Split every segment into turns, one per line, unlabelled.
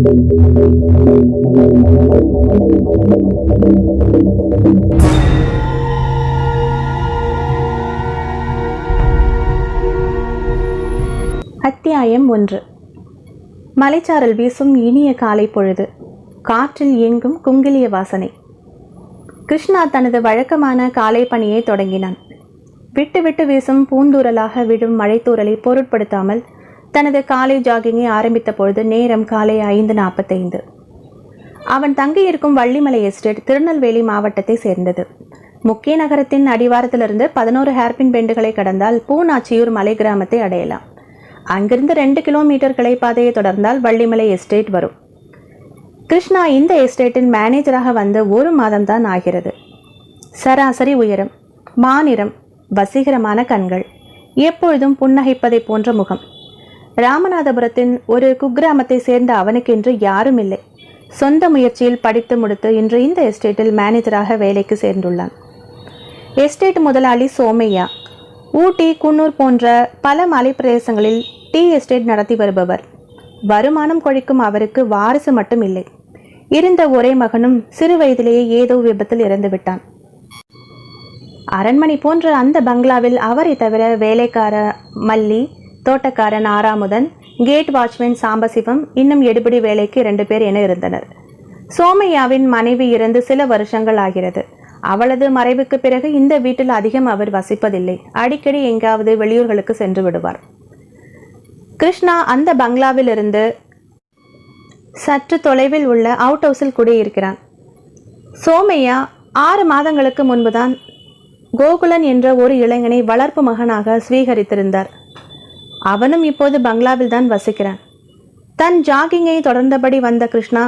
அத்தியாயம் 1. மலைச்சாரல் வீசும் இனிய காலை பொழுது. காற்றில் எங்கும் குங்கிலிய வாசனை. கிருஷ்ணா தனது வழக்கமான காலை பணியை தொடங்கினான். விட்டு விட்டு வீசும் பூந்தூரலாக விழும் மழைத்தூரலை பொருட்படுத்தாமல் தனது காலை ஜாகிங்கை ஆரம்பித்த பொழுது நேரம் காலை 5:45. அவன் தங்கியிருக்கும் வள்ளிமலை எஸ்டேட் திருநெல்வேலி மாவட்டத்தை சேர்ந்தது. முக்கிய நகரத்தின் அடிவாரத்திலிருந்து 11 ஹேர்பின் பெண்டுகளை கடந்தால் பூநாச்சியூர் மலை கிராமத்தை அடையலாம். அங்கிருந்து 2 கிலோமீட்டர்களை பாதையை தொடர்ந்தால் வள்ளிமலை எஸ்டேட் வரும். கிருஷ்ணா இந்த எஸ்டேட்டின் மேனேஜராக வந்து 1 மாதம்தான் ஆகிறது. சராசரி உயரம், மாநிறம், வசீகரமான கண்கள், எப்பொழுதும் புன்னகைப்பதை போன்ற முகம். ராமநாதபுரத்தின் ஒரு குக்கிராமத்தை சேர்ந்த அவனுக்கென்று யாரும் இல்லை. சொந்த முயற்சியில் படித்து முடித்து இன்று இந்த எஸ்டேட்டில் மேனேஜராக வேலைக்கு சேர்ந்துள்ளான். எஸ்டேட் முதலாளி சோமையா ஊட்டி, குன்னூர் போன்ற பல மலை பிரதேசங்களில் டீ எஸ்டேட் நடத்தி வருபவர். வருமானம் கொழிக்கும் அவருக்கு வாரிசு மட்டும் இல்லை. இருந்த ஒரே மகனும் சிறு வயதிலேயே ஏதோ விபத்தில் இறந்து விட்டான். அரண்மனை போன்ற அந்த பங்களாவில் அவரை தவிர வேலைக்கார மல்லி, தோட்டக்காரன் ஆறாமுதன், கேட் வாட்ச்மேன் சாம்பசிவம், இன்னும் எடுபிடி வேலைக்கு 2 பேர் என இருந்தனர். சோமையாவின் மனைவி இறந்து சில வருஷங்கள் ஆகிறது. அவளது மறைவுக்கு பிறகு இந்த வீட்டில் அதிகம் அவர் வசிப்பதில்லை. அடிக்கடி எங்காவது வெளியூர்களுக்கு சென்று விடுவார். கிருஷ்ணா அந்த பங்களாவில் இருந்து சற்று தொலைவில் உள்ள அவுட் ஹவுஸில் குடியிருக்கிறான். சோமையா 6 மாதங்களுக்கு முன்புதான் கோகுலன் என்ற ஒரு இளைஞனை வளர்ப்பு மகனாக ஸ்வீகரித்திருந்தார். அவனும் இப்போது பங்களாவில் தான் வசிக்கிறான். தன் ஜாகிங்கை தொடர்ந்தபடி வந்த கிருஷ்ணா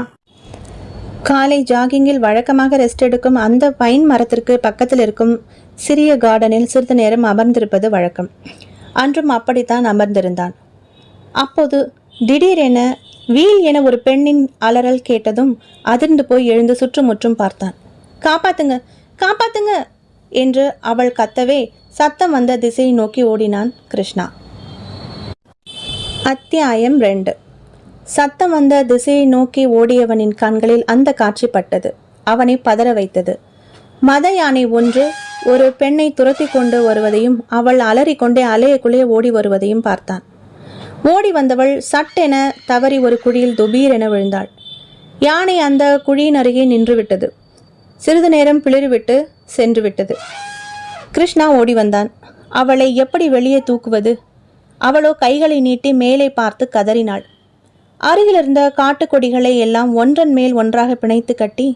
காலை ஜாகிங்கில் வழக்கமாக ரெஸ்ட் எடுக்கும் அந்த பைன் மரத்திற்கு பக்கத்தில் இருக்கும் சிறிய கார்டனில் சிறிது நேரம் அமர்ந்திருப்பது வழக்கம். அன்றும் அப்படித்தான் அமர்ந்திருந்தான். அப்போது திடீரென வீல் என ஒரு பெண்ணின் அலறல் கேட்டதும் அதிர்ந்து போய் எழுந்து சுற்றுமுற்றும் பார்த்தான். காப்பாத்துங்க, காப்பாத்துங்க என்று அவள் கத்தவே சத்தம் வந்த திசையை நோக்கி ஓடினான் கிருஷ்ணா. அத்தியாயம் 2. சத்தம் வந்த திசையை நோக்கி ஓடியவனின் கண்களில் அந்த காட்சி பட்டது. அவனை பதற வைத்தது. மத யானை ஒன்று ஒரு பெண்ணை துரத்தி கொண்டு வருவதையும் அவள் அலறிக்கொண்டே அலையக்குள்ளே ஓடி வருவதையும் பார்த்தான். ஓடி வந்தவள் சட்டென தவறி ஒரு குழியில் துபீரென விழுந்தாள். யானை அந்த குழியின் அருகே நின்று விட்டது. சிறிது நேரம் பிளிர்விட்டு சென்று விட்டது. கிருஷ்ணா ஓடி வந்தான். அவளை எப்படி வெளியே தூக்குவது? அவளோ கைகளை நீட்டி மேலே பார்த்து கதறினாள். அருகிலிருந்த காட்டுக்கொடிகளை எல்லாம் ஒன்றன் மேல் ஒன்றாக பிணைத்து கட்டி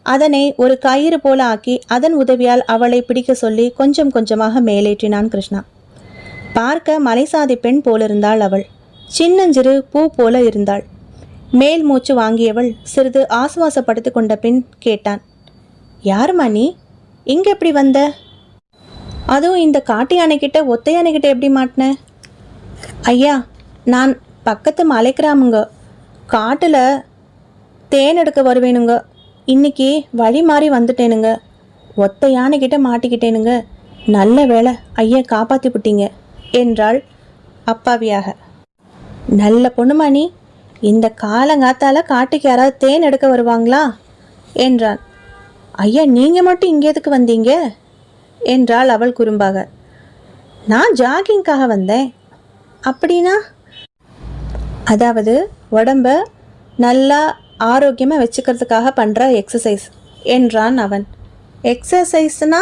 அதனை ஒரு கயிறு போல ஆக்கி அதன் உதவியால் அவளை பிடிக்க சொல்லி கொஞ்சம் கொஞ்சமாக மேலேற்றினான் கிருஷ்ணா. பார்க்க மலைசாதி பெண் போலிருந்தாள் அவள். சின்னஞ்சிறு பூ போல இருந்தாள். மேல் மூச்சு வாங்கியவள் சிறிது ஆசுவாசப்படுத்தி கொண்ட பின் கேட்டான், யாருமா நீ? இங்க எப்படி வந்த? அதுவும் இந்த காட்டு யானைக்கிட்ட ஒத்த யானைக்கிட்ட எப்படி மாட்டின? ஐயா, நான் பக்கத்து மலை கிராமங்க. காட்டில் தேன் எடுக்க வருவேனுங்க. இன்னைக்கு வழி மாறி வந்துட்டேனுங்க. ஒத்த யானைக்கிட்ட மாட்டிக்கிட்டேனுங்க. நல்ல வேலை ஐயா காப்பாற்றி விட்டீங்க என்றாள் அப்பாவியாக. நல்ல பொண்ணுமா நீ. இந்த காலங்காத்தால காட்டுக்கு யாராவது தேன் எடுக்க வருவாங்களா என்றான். ஐயா, நீங்கள் மட்டும் இங்கே எதுக்கு வந்தீங்க என்றாள் அவள் குறும்பாக. நான் ஜாகிங்காக வந்தேன். அப்படின்னா? அதாவது உடம்ப நல்லா ஆரோக்கியமாக வச்சுக்கிறதுக்காக பண்ணுற எக்ஸசைஸ் என்றான் அவன். எக்ஸசைஸ்னா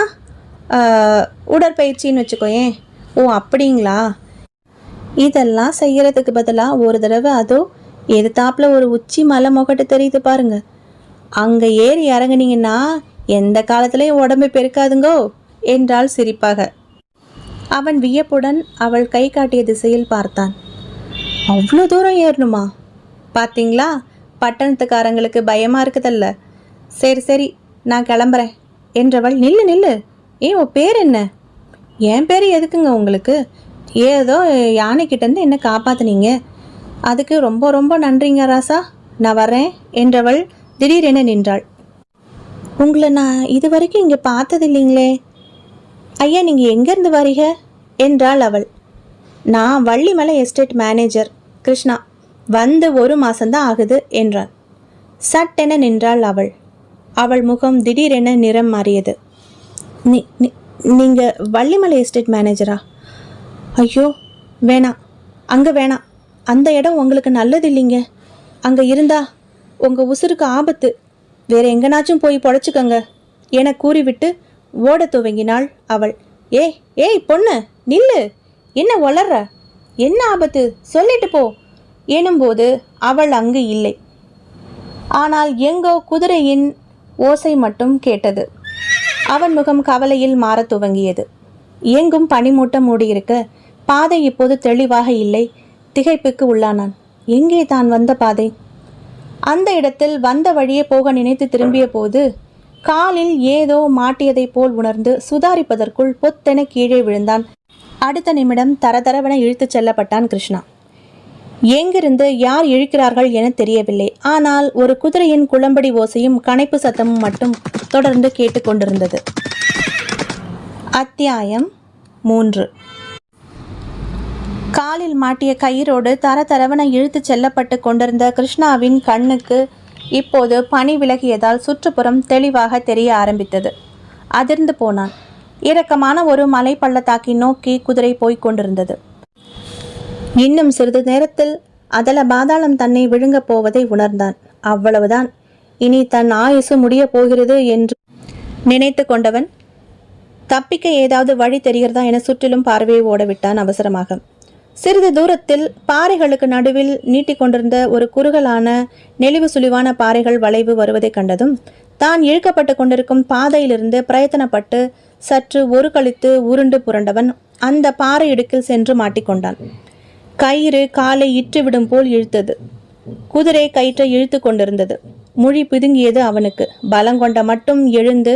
உடற்பயிற்சின்னு வச்சுக்கோயேன். ஓ அப்படிங்களா? இதெல்லாம் செய்கிறதுக்கு பதிலாக ஒரு தடவை அதோ எதிர்த்தாப்புல ஒரு உச்சி மலை முகட்டு தெரியுது பாருங்க, அங்கே ஏறி இறங்குனீங்கன்னா எந்த காலத்துலேயும் உடம்பு பெருக்காதுங்கோ என்றாள் சிரிப்பாக. அவன் வியப்புடன் அவள் கை காட்டிய திசையில் பார்த்தான். அவ்வளோ தூரம் ஏறணுமா? பார்த்தீங்களா, பட்டணத்துக்காரங்களுக்கு பயமாக இருக்குதல்ல. சரி சரி, நான் கிளம்புறேன் என்றவள். நில்லு நில்லு, ஏன் உன் பேர் என்ன? என் பேர் எதுக்குங்க உங்களுக்கு? ஏதோ யானைக்கிட்டேருந்து என்ன காப்பாற்றுனீங்க, அதுக்கு ரொம்ப ரொம்ப நன்றிங்க ராசா. நான் வரேன் என்றவள் திடீரென நின்றாள். உங்களை நான் இது வரைக்கும் இங்கே பார்த்தது இல்லைங்களே. ஐயா, நீங்கள் எங்கேருந்து வரீங்க என்றாள் அவள். நான் வள்ளிமலை எஸ்டேட் மேனேஜர் கிருஷ்ணா. வந்து 1 மாசம்தான் ஆகுது என்றான். சட்டென நின்றாள் அவள். அவள் முகம் திடீரென நிறம் மாறியது. நீங்க வள்ளிமலை எஸ்டேட் மேனேஜரா? ஐயோ வேணாம், அங்கே வேணாம். அந்த இடம் உங்களுக்கு நல்லது இல்லைங்க. அங்கே இருந்தா உங்கள் உசுருக்கு ஆபத்து. வேற எங்கனாச்சும் போய் பொழைச்சிக்கங்க என கூறிவிட்டு ஓட துவங்கினாள் அவள். ஏய் பொண்ணு நில்லு, என்ன வளர்ற, என்ன ஆபத்து சொல்லிட்டு போ எனும்போது அவள் அங்கு இல்லை. ஆனால் எங்கோ குதிரையின் ஓசை மட்டும் கேட்டது. அவன் முகம் கவலையில் மாறத் துவங்கியது. எங்கும் பனிமூட்டம் மூடியிருக்க பாதை இப்போது தெளிவாக இல்லை. திகைப்புக்கு உள்ளானான். எங்கே தான் வந்த பாதை? அந்த இடத்தில் வந்த வழியே போக நினைத்து திரும்பிய போது காலில் ஏதோ மாட்டியதைப் போல் உணர்ந்து சுதாரிப்பதற்குள் பொத்தென கீழே விழுந்தான். அடுத்த நிமிடம் தரதரவென இழுத்துச் செல்லப்பட்டான் கிருஷ்ணா. எங்கிருந்து யார் இழுக்கிறார்கள் என தெரியவில்லை. ஆனால் ஒரு குதிரையின் குளம்படி ஓசையும் கனைப்பு சத்தமும் மட்டும் தொடர்ந்து கேட்டுக்கொண்டிருந்தது. அத்தியாயம் 3. காலில் மாட்டிய கயிறோடு தரதரவென இழுத்துச் செல்லப்பட்டு கொண்டிருந்த கிருஷ்ணாவின் கண்ணுக்கு இப்போது பனி விலகியதால் சுற்றுப்புறம் தெளிவாக தெரிய ஆரம்பித்தது. அதிர்ந்து போனான். இறக்கமான ஒரு மலை பள்ளத்தாக்கை நோக்கி குதிரை போய்க் கொண்டிருந்தது. இன்னும் சிறிது நேரத்தில் அதல பாதாளம் தன்னை விழுங்கப் போவதை உணர்ந்தான். அவ்வளவுதான், இனி தன் ஆயுசு முடிய போகிறது என்று நினைத்து கொண்டவன் தப்பிக்க ஏதாவது வழி தெரிகிறதா என சுற்றிலும் பார்வையை ஓடவிட்டான் அவசரமாக. சிறிது தூரத்தில் பாறைகளுக்கு நடுவில் நீட்டிக்கொண்டிருந்த ஒரு குறுகலான நெளிவு சுழிவான பாறைகள் வளைவு வருவதை கண்டதும் தான் இழுக்கப்பட்டு கொண்டிருக்கும் பாதையிலிருந்து பிரயத்தனப்பட்டு சற்று ஒரு கழித்து உருண்டு புரண்டவன் அந்த பாறை இடுக்கில் சென்று மாட்டிக்கொண்டான். கயிறு காலை இற்றுவிடும் போல் இழுத்தது. குதிரை கயிற்றை இழுத்து கொண்டிருந்தது. முழி பிதுங்கியது அவனுக்கு. பலங்கொண்ட மட்டும் எழுந்து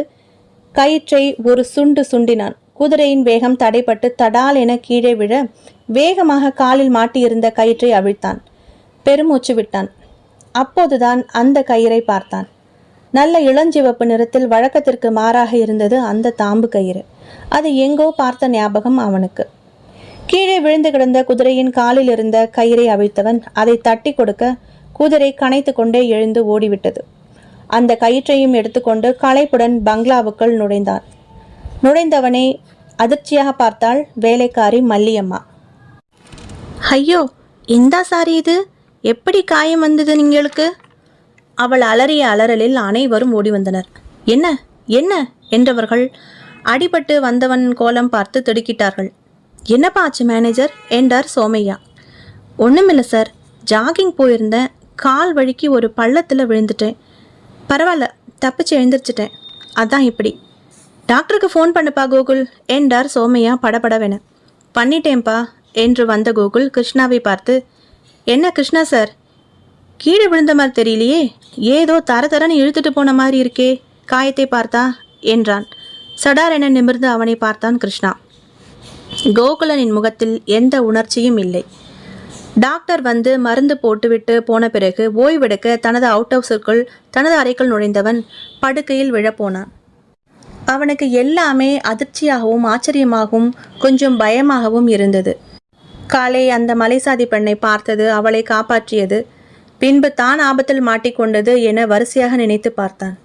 கயிற்றை ஒரு சுண்டு சுண்டினான். குதிரையின் வேகம் தடைப்பட்டு தடால் என கீழே விழ வேகமாக காலில் மாட்டியிருந்த கயிற்றை அவிழ்த்தான். பெருமூச்சு விட்டான். அப்போதுதான் அந்த கயிறை பார்த்தான். நல்ல இளஞ்சிவப்பு நிறத்தில் வழக்கத்திற்கு மாறாக இருந்தது அந்த தாம்பு கயிறு. அது எங்கோ பார்த்த ஞாபகம் அவனுக்கு. கீழே விழுந்து கிடந்த குதிரையின் காலில் இருந்த கயிறை அவிழ்த்தவன் அதை தட்டி கொடுக்க குதிரை கனைத்து கொண்டே எழுந்து ஓடிவிட்டது. அந்த கயிற்றையும் எடுத்துக்கொண்டு களைப்புடன் பங்களாவுக்குள் நுழைந்தான். நுழைந்தவனை அதிர்ச்சியாக பார்த்தாள் வேலைக்காரி மல்லியம்மா. ஐயோ, இந்தா சாரி, இது எப்படி காயம் வந்தது நீங்களுக்கு? அவள் அலறிய அலறலில் அனைவரும் ஓடி வந்தனர். என்ன என்ன என்றவர்கள் அடிபட்டு வந்தவன் கோலம் பார்த்து திடுக்கிட்டார்கள். என்னப்பா ஆச்சு மேனேஜர் என்றார் சோமையா. ஒன்றுமில்லை சார், ஜாகிங் போயிருந்தேன், கால் வழுக்கி ஒரு பள்ளத்தில் விழுந்துட்டேன். பரவாயில்ல, தப்பிச்சு எழுந்திரிச்சிட்டேன், அதான் இப்படி. டாக்டருக்கு ஃபோன் பண்ணுப்பா கோகுல் என்றார் சோமையா படபடவென. பண்ணிட்டேன்ப்பா என்று வந்த கோகுல் கிருஷ்ணாவை பார்த்து, என்ன கிருஷ்ணா சார், கீழே விழுந்த மாதிரி தெரியலையே, ஏதோ தரன்னு இழுத்துட்டு போன மாதிரி இருக்கே காயத்தை பார்த்தா என்றான். சடார் என நிமிர்ந்து அவனை பார்த்தான் கிருஷ்ணா. கோகுலனின் முகத்தில் எந்த உணர்ச்சியும் இல்லை. டாக்டர் வந்து மருந்து போட்டுவிட்டு போன பிறகு ஓய்வெடுக்க தனது அவுட் ஹவுஸிற்குள் தனது அறைக்குள் நுழைந்தவன் படுக்கையில் விழப்போனான். அவனுக்கு எல்லாமே அதிர்ச்சியாகவும் ஆச்சரியமாகவும் கொஞ்சம் பயமாகவும் இருந்தது. காலை அந்த மலைசாதி பெண்ணை பார்த்தது, அவளை காப்பாற்றியது, பின்பு தான் ஆபத்தில் மாட்டிக்கொண்டது என வரிசையாக நினைத்து பார்த்தான்.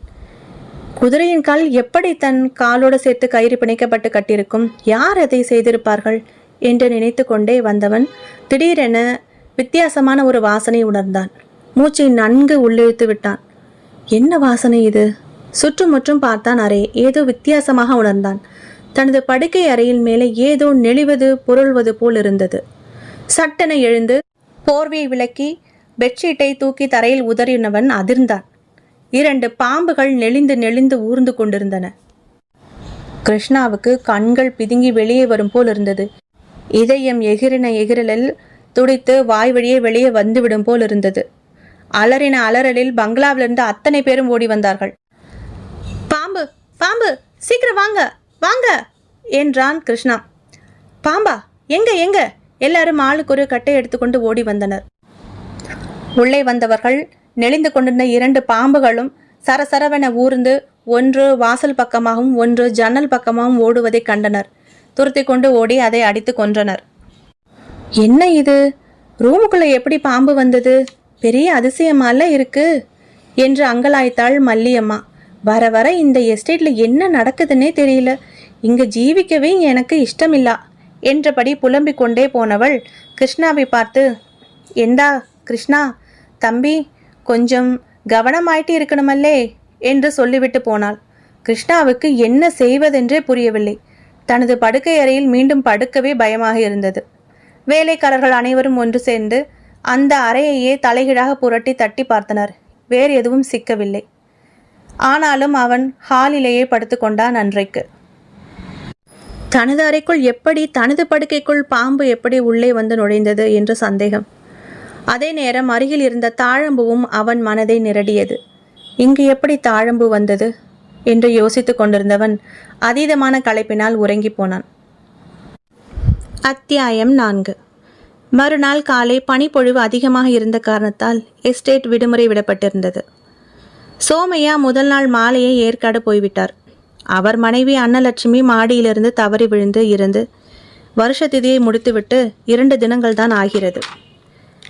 குதிரையின் கால் எப்படி தன் காலோடு சேர்த்து கயிறு பிணைக்கப்பட்டு கட்டியிருக்கும்? யார் அதை செய்திருப்பார்கள் என்று நினைத்து கொண்டே வந்தவன் திடீரென வித்தியாசமான ஒரு வாசனை உணர்ந்தான். மூச்சை நன்கு உள்ளிழுத்து விட்டான். என்ன வாசனை இது? சுற்றுமுற்றும் பார்த்தான். அறை ஏதோ வித்தியாசமாக உணர்ந்தான். தனது படுக்கை அறையில் மேலே ஏதோ நெளிவது புரள்வது போல் இருந்தது. சட்டென எழுந்து போர்வையை விலக்கி பெட்ஷீட்டை தூக்கி தரையில் உதறினவன் அதிர்ந்தான். 2 பாம்புகள் நெளிந்து நெளிந்து ஊர்ந்து கொண்டிருந்தன. கிருஷ்ணாவுக்கு கண்கள் பிதுங்கி வெளியே வரும் போல் இருந்தது. இதயம் எகிரின எகிரலில் துடித்து வாய் வழியே வெளியே வந்துவிடும் போல் இருந்தது. அலறின அலறலில் பங்களாவிலிருந்து அத்தனை பேரும் ஓடி வந்தார்கள். பாம்பு பாம்பு, சீக்கிரம் வாங்க வாங்க என்றான் கிருஷ்ணா. பாம்பா? எங்க எங்க? எல்லாரும் ஆளுக்கு ஒரு கட்டை எடுத்துக்கொண்டு ஓடி வந்தனர். உள்ளே வந்தவர்கள் நெளிந்து கொண்டிருந்த 2 பாம்புகளும் சரசரவென ஊர்ந்து ஒன்று வாசல் பக்கமாகவும் ஒன்று ஜன்னல் பக்கமாகவும் ஓடுவதை கண்டனர். துரத்தி கொண்டு ஓடி அதை அடித்து கொன்றனர். என்ன இது? ரூமுக்குள்ளே எப்படி பாம்பு வந்தது? பெரிய அதிசயமால இருக்கு என்று அங்கலாய்த்தாள் மல்லியம்மா. வர வர இந்த எஸ்டேட்டில் என்ன நடக்குதுன்னே தெரியல. இங்கே ஜீவிக்கவே எனக்கு இஷ்டமில்லா என்றபடி புலம்பிக் கொண்டே போனவள் கிருஷ்ணாவை பார்த்து, எந்தா கிருஷ்ணா தம்பி, கொஞ்சம் கவனமாயிட்டு இருக்கணுமல்லே என்று சொல்லிவிட்டு போனாள். கிருஷ்ணாவுக்கு என்ன செய்வதென்றே புரியவில்லை. தனது படுக்கை அறையில் மீண்டும் படுக்கவே பயமாக இருந்தது. வேலைக்காரர்கள் அனைவரும் ஒன்று சேர்ந்து அந்த அறையையே தலைகீழாக புரட்டி தட்டி பார்த்தனர். வேறு எதுவும் சிக்கவில்லை. ஆனாலும் அவன் ஹாலிலேயே படுத்து கொண்டான். அன்றைக்கு தனது அறைக்குள் எப்படி, தனது படுக்கைக்குள் பாம்பு எப்படி உள்ளே வந்து நுழைந்தது என்று சந்தேகம். அதே நேரம் அருகில் இருந்த தாழம்புவும் அவன் மனதை நிரடியது. இங்கு எப்படி தாழம்பு வந்தது என்று யோசித்து கொண்டிருந்தவன் அதீதமான களைப்பினால் உறங்கி போனான். அத்தியாயம் 4. மறுநாள் காலை பனிப்பொழிவு அதிகமாக இருந்த காரணத்தால் எஸ்டேட் விடுமுறை விடப்பட்டிருந்தது. சோமையா முதல் நாள் மாலையே ஏற்காடு போய்விட்டார். அவர் மனைவி அன்னலட்சுமி மாடியிலிருந்து தவறி விழுந்து இருந்து வருஷ திதியை முடித்துவிட்டு 2 தினங்கள் தான் ஆகிறது.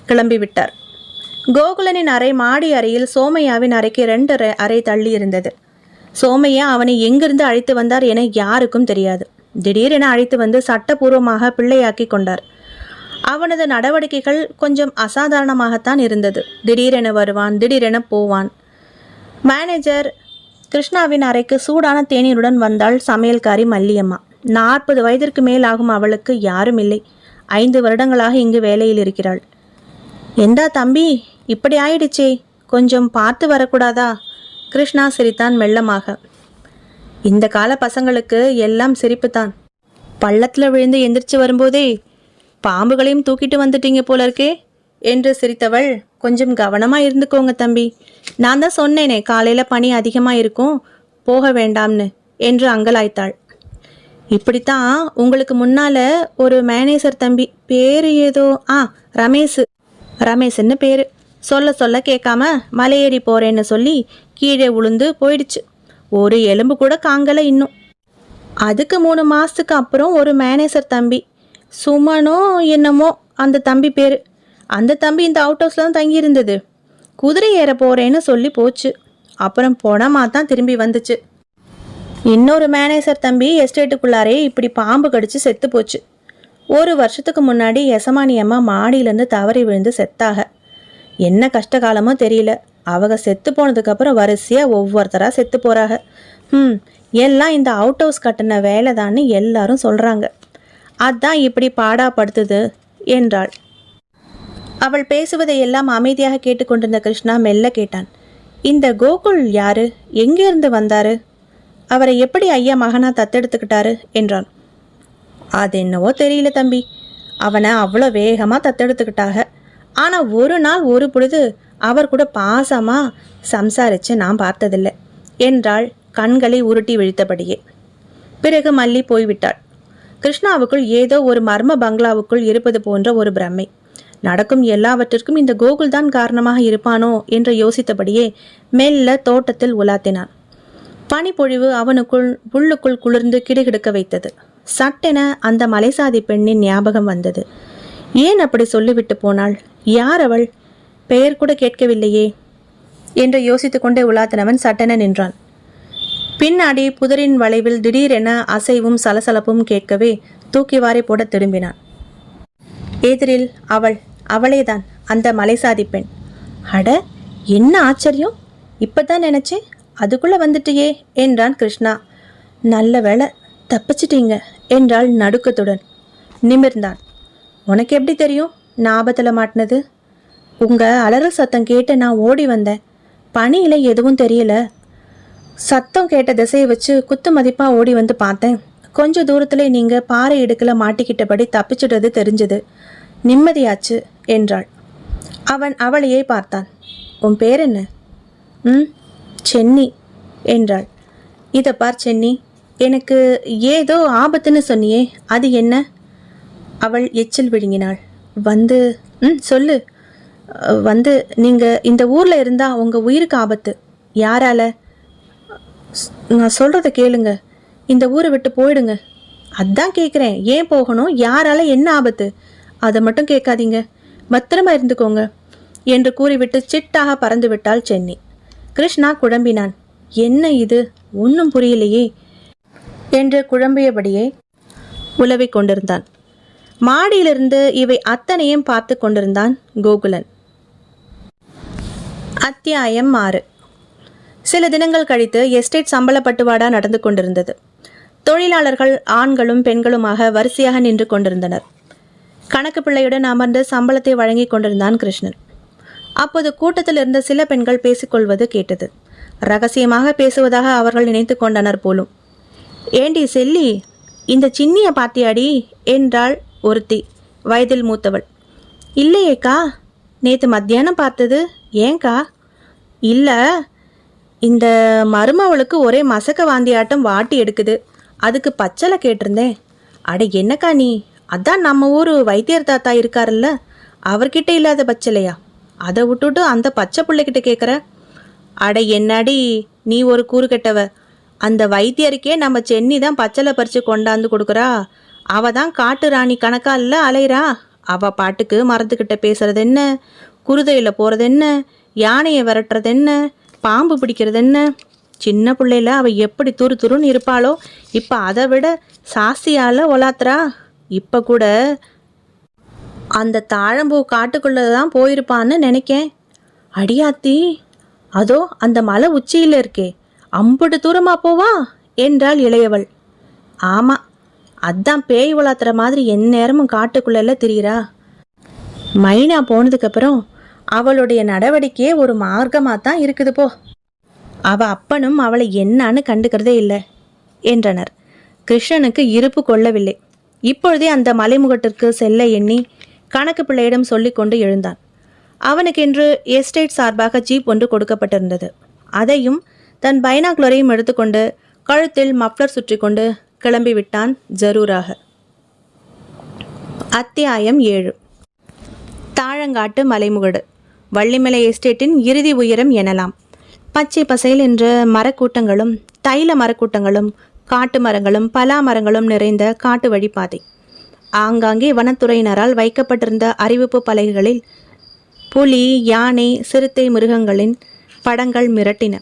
கிளம்பிவிட்டார். கோகுலனின் அறை மாடி அறையில் சோமையாவின் அறைக்கு 2 அறை தள்ளி இருந்தது. சோமையா அவனை எங்கிருந்து அழைத்து வந்தார் என யாருக்கும் தெரியாது. திடீரென அழைத்து வந்து சட்டபூர்வமாக பிள்ளையாக்கி கொண்டார். அவனது நடவடிக்கைகள் கொஞ்சம் அசாதாரணமாகத்தான் இருந்தது. திடீரென வருவான், திடீரென போவான். மேனேஜர் கிருஷ்ணாவின் அறைக்கு சூடான தேநீருடன் வந்தாள் சமையல்காரி மல்லியம்மா. 40 வயதிற்கு மேல் ஆகும் அவளுக்கு யாரும் இல்லை. 5 வருடங்களாக இங்கு வேலையில் இருக்கிறாள். எந்தா தம்பி, இப்படி ஆயிடுச்சே, கொஞ்சம் பார்த்து வரக்கூடாதா? கிருஷ்ணா சிரித்தான் மெல்லமாக. இந்த கால பசங்களுக்கு எல்லாம் சிரிப்புத்தான். பள்ளத்தில் விழுந்து எந்திரிச்சு வரும்போதே பாம்புகளையும் தூக்கிட்டு வந்துட்டீங்க போல இருக்கே என்று சிரித்தவள், கொஞ்சம் கவனமாக இருந்துக்கோங்க தம்பி, நான் தான் சொன்னேனே காலையில் பனி அதிகமாக இருக்கும், போக வேண்டாம்னு என்று அங்கலாய்த்தாள். இப்படித்தான் உங்களுக்கு முன்னால் ஒரு மேனேஜர் தம்பி, பேர் ஏதோ ரமேஷ்ன்னு பேர், சொல்ல சொல்ல கேட்காம மலையேறி போகிறேன்னு சொல்லி கீழே உளுந்து போயிடுச்சு. ஒரு எலும்பு கூட காங்கலை இன்னும். அதுக்கு 3 மாதத்துக்கு அப்புறம் ஒரு மேனேஜர் தம்பி, சுமனோ என்னமோ அந்த தம்பி பேர். அந்த தம்பி இந்த அவுட் ஹவுஸில் தான் தங்கியிருந்தது. குதிரை ஏற போகிறேன்னு சொல்லி போச்சு. அப்புறம் போனமாக தான் திரும்பி வந்துச்சு. இன்னொரு மேனேஜர் தம்பி எஸ்டேட்டுக்குள்ளாரே இப்படி பாம்பு கடிச்சு செத்து போச்சு. 1 வருஷத்துக்கு முன்னாடி எசமானி அம்மா மாடியிலேருந்து தவறி விழுந்து செத்தாக. என்ன கஷ்டகாலமோ தெரியல. அவங்க செத்து போனதுக்கப்புறம் வரிசையாக ஒவ்வொருத்தராக செத்து போகிறாங்க. எல்லாம் இந்த அவுட் ஹவுஸ் கட்டின வேலை தான்னு எல்லாரும் சொல்கிறாங்க. அதான் இப்படி பாடாப்படுத்துது என்றாள். அவள் பேசுவதை எல்லாம் அமைதியாக கேட்டுக்கொண்டிருந்த கிருஷ்ணா மெல்ல கேட்டான். இந்த கோகுல் யாரு? எங்கேருந்து வந்தாரு? அவரை எப்படி ஐயா மகனா தத்தெடுத்துக்கிட்டாரு என்றான். அது என்னவோ தெரியல தம்பி, அவனை அவ்வளோ வேகமாக தத்தெடுத்துக்கிட்டாக. ஆனால் ஒரு நாள் ஒரு பொழுது அவர் கூட பாசமாக சம்சாரித்து நான் பார்த்ததில்லை என்றாள் கண்களை உருட்டி விழித்தபடியே. பிறகு மல்லி போய்விட்டாள். கிருஷ்ணாவுக்குள் ஏதோ ஒரு மர்ம பங்களாவுக்குள் இருப்பது போன்ற ஒரு பிரமை. நடக்கும் எல்லாவற்றிற்கும் இந்த கோகுல் தான் காரணமாக இருப்பானோ என்று யோசித்தபடியே மெல்ல தோட்டத்தில் உலாத்தினான். பனிப்பொழிவு அவனுக்குள் உள்ளுக்குள் குளிர்ந்து கிடுகிடுக்க வைத்தது. சட்டென அந்த மலைசாதி பெண்ணின் ஞாபகம் வந்தது. ஏன் அப்படி சொல்லிவிட்டு போனாள்? யார் அவள்? பெயர் கூட கேட்கவில்லையே என்று யோசித்து கொண்டே உலாத்தினவன் சட்டென நின்றான். பின்னாடி புதரின் வளைவில் திடீரென அசைவும் சலசலப்பும் கேட்கவே தூக்கி வாரி போட திரும்பினான். எதிரில் அவளேதான், அந்த மலைசாதி பெண். அட, என்ன ஆச்சரியம்! இப்பதான் நினைச்சேன், அதுக்குள்ள வந்துட்டியே என்றான் கிருஷ்ணா. நல்ல வேளை, தப்பிச்சிட்டீங்க என்றாள் நடுக்கத்துடன். நிமிர்ந்தான். உனக்கு எப்படி தெரியும் நான் ஆபத்தில் மாட்டினது? உங்கள் அலறல் சத்தம் கேட்டு நான் ஓடி வந்தேன். பனியில் எதுவும் தெரியல. சத்தம் கேட்ட திசையை வச்சு குத்து மதிப்பாக ஓடி வந்து பார்த்தேன். கொஞ்சம் தூரத்தில் நீங்கள் பாறை இடுக்கில் மாட்டிக்கிட்டபடி தப்பிச்சிட்டது தெரிஞ்சது. நிம்மதியாச்சு என்றாள். அவன் அவளையே பார்த்தான். உன் பேர் என்ன? சென்னி என்றாள். இதை பார் சென்னி, எனக்கு ஏதோ ஆபத்துன்னு சொன்னியே, அது என்ன? அவள் எச்சில் விழுங்கினாள். சொல்லு. நீங்கள் இந்த ஊரில் இருந்தால் உங்கள் உயிருக்கு ஆபத்து. யாரால? நான் சொல்கிறத கேளுங்க. இந்த ஊரை விட்டு போயிடுங்க. அதான் கேட்குறேன், ஏன் போகணும்? யாரால என்ன ஆபத்து? அதை மட்டும் கேட்காதீங்க. பத்திரமா இருந்துக்கோங்க என்று கூறிவிட்டு சிட்டாக பறந்து விட்டாள் சென்னி. கிருஷ்ணா குழம்பினான். என்ன இது, ஒன்றும் புரியலையே என்று குழம்பியபடியே உலவிக் கொண்டிருந்தான். மாடியிலிருந்து இவை அத்தனையும் பார்த்து கொண்டிருந்தான் கோகுலன். அத்தியாயம் 6. சில தினங்கள் கழித்து எஸ்டேட் சம்பள பட்டுவாடா நடந்து கொண்டிருந்தது. தொழிலாளர்கள் ஆண்களும் பெண்களுமாக வரிசையாக நின்று கொண்டிருந்தனர். கணக்கு பிள்ளையுடன் அமர்ந்து சம்பளத்தை வழங்கி கொண்டிருந்தான் கிருஷ்ணன். அப்போது கூட்டத்தில் இருந்த சில பெண்கள் பேசிக்கொள்வது கேட்டது. ரகசியமாக பேசுவதாக அவர்கள் நினைத்து கொண்டனர் போலும். ஏண்டி செல்லி, இந்த சின்னிய பாத்தியாடி என்றாள் ஒருத்தி, வயதில் மூத்தவள். இல்லையேக்கா, நேற்று மத்தியானம் பார்த்தது. ஏங்கா? இல்லை, இந்த மருமவளுக்கு ஒரே மசக்க வாந்தியாட்டம் வாட்டி எடுக்குது, அதுக்கு பச்சலை கேட்டிருந்தேன். அட என்னக்கா நீ, அதான் நம்ம ஊர் வைத்தியர் தாத்தா இருக்காருல்ல, அவர்கிட்ட இல்லாத பச்சலையா? அதை விட்டுட்டு அந்த பச்சை பிள்ளைகிட்ட கேட்குற? அட என்னடி நீ ஒரு கூறு கெட்டவ. அந்த வைத்தியருக்கே நம்ம சென்னி தான் பச்சலை பறித்து கொண்டாந்து கொடுக்குறா. அவ தான் காட்டு ராணி கணக்கா இல்லை அலையிறா. அவள் பாட்டுக்கு மரத்துக்கிட்ட பேசுறது என்ன, குருதையில் போகிறது என்ன, யானையை விரட்டுறது என்ன, பாம்பு பிடிக்கிறது என்ன. சின்ன பிள்ளையில அவள் எப்படி துரு துருன்னு இருப்பாளோ, இப்போ அதை விட சாஸ்தியால் ஒலாத்துறா. இப்போ கூட அந்த தாழம்பூ காட்டுக்குள்ளே தான் போயிருப்பான்னு நினைக்கேன். அடியாத்தி, அதோ அந்த மலை உச்சியில் இருக்கே, அம்புட்டு தூரமா போவா என்றாள் இளையவள். ஆமாம், அதான் பேய் வளர்த்துற மாதிரி எந்நேரமும் காட்டுக்குள்ளெல்லாம் திரியிறா. மைனா போனதுக்கப்புறம் அவளுடைய நடவடிக்கையே ஒரு மார்க்கமாக தான் இருக்குது போ. அவள் அப்பனும் அவளை என்னான்னு கண்டுக்கிறதே இல்லை என்றனர். கிருஷ்ணனுக்கு இருப்பு கொள்ளவில்லை. இப்பொழுதே அந்த மலைமுகட்டிற்கு செல்ல எண்ணி கணக்கு பிள்ளையிடம் சொல்லி கொண்டு எழுந்தான். அவனுக்கென்று எஸ்டேட் சார்பாக ஜீப் ஒன்று கொடுக்கப்பட்டிருந்தது. அதையும் தன் பைனாகுலரையும் எடுத்துக்கொண்டு கழுத்தில் மப்ளர் சுற்றி கொண்டு கிளம்பி விட்டான் ஜரூராக. அத்தியாயம் 7. தாழங்காட்டு மலைமுகடு வள்ளிமலை எஸ்டேட்டின் இறுதி உயரம் எனலாம். பச்சை பசையில் என்ற மரக்கூட்டங்களும் தைல மரக்கூட்டங்களும் காட்டு மரங்களும் பலா மரங்களும் நிறைந்த காட்டு வழிப்பாதை. ஆங்காங்கே வனத்துறையினரால் வைக்கப்பட்டிருந்த அறிவிப்பு பலகைகளில் புலி, யானை, சிறுத்தை மிருகங்களின் படங்கள் மிரட்டின.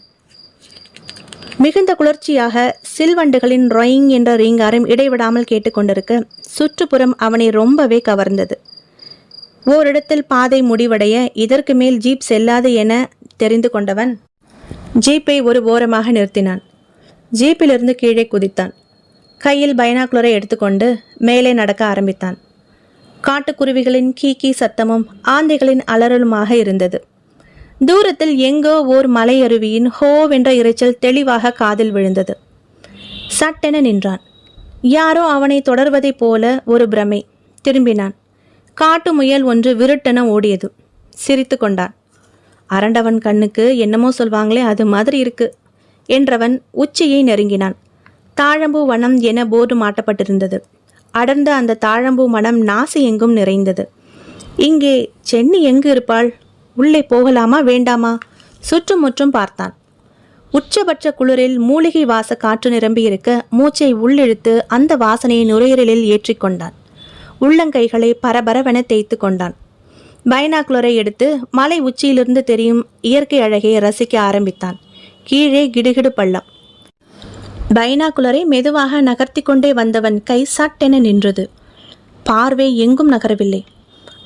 மிகுந்த குளிர்ச்சியாக சில்வண்டுகளின் ரொயிங் என்ற ரீங்காரம் இடைவிடாமல் கேட்டுக்கொண்டிருக்க சுற்றுப்புறம் அவனை ரொம்பவே கவர்ந்தது. ஓரிடத்தில் பாதை முடிவடைய இதற்கு மேல் ஜீப் செல்லாது என தெரிந்து கொண்டவன் ஜீப்பை ஒரு ஓரமாக நிறுத்தினான். ஜீப்பிலிருந்து கீழே குதித்தான். கையில் பைனாகுலரை எடுத்துக்கொண்டு மேலே நடக்க ஆரம்பித்தான். காட்டுக்குருவிகளின் கீக்கி சத்தமும் ஆந்தைகளின் அலறலுமாக இருந்தது. தூரத்தில் எங்கோ ஓர் மலையருவியின் ஹோவென்ற இரைச்சல் தெளிவாக காதில் விழுந்தது. சட்டென நின்றான். யாரோ அவனை தொடர்வதைப் போல ஒரு பிரமை. திரும்பினான். காட்டு முயல் ஒன்று விருட்டென ஓடியது. சிரித்து கொண்டான். அரண்டவன் கண்ணுக்கு என்னமோ சொல்வாங்களே, அது மாதிரி இருக்கு என்றவன் உச்சியை நெருங்கினான். தாழம்பூ வனம் என போர்டு மாட்டப்பட்டிருந்தது. அடர்ந்த அந்த தாழம்பூ மனம் நாசி எங்கும் நிறைந்தது. இங்கே சென்னி எங்கு இருப்பாள்? உள்ளே போகலாமா வேண்டாமா? சுற்றுமுற்றும் பார்த்தான். உச்சபட்ச குளிரில் மூலிகை வாச காற்று நிரம்பி இருக்க மூச்சை உள்ளிழுத்து அந்த வாசனையை நுரையீரலில் ஏற்றிக்கொண்டான். உள்ளங்கைகளை பரபரவென தேய்த்து கொண்டான். பைனாகுலரை எடுத்து மலை உச்சியிலிருந்து தெரியும் இயற்கை அழகை ரசிக்க ஆரம்பித்தான். கீழே கிடுகிடு பள்ளம். பைனாகுலரை மெதுவாக நகர்த்தி கொண்டே வந்தவன் கை சட்டென நின்றது. பார்வை எங்கும் நகரவில்லை.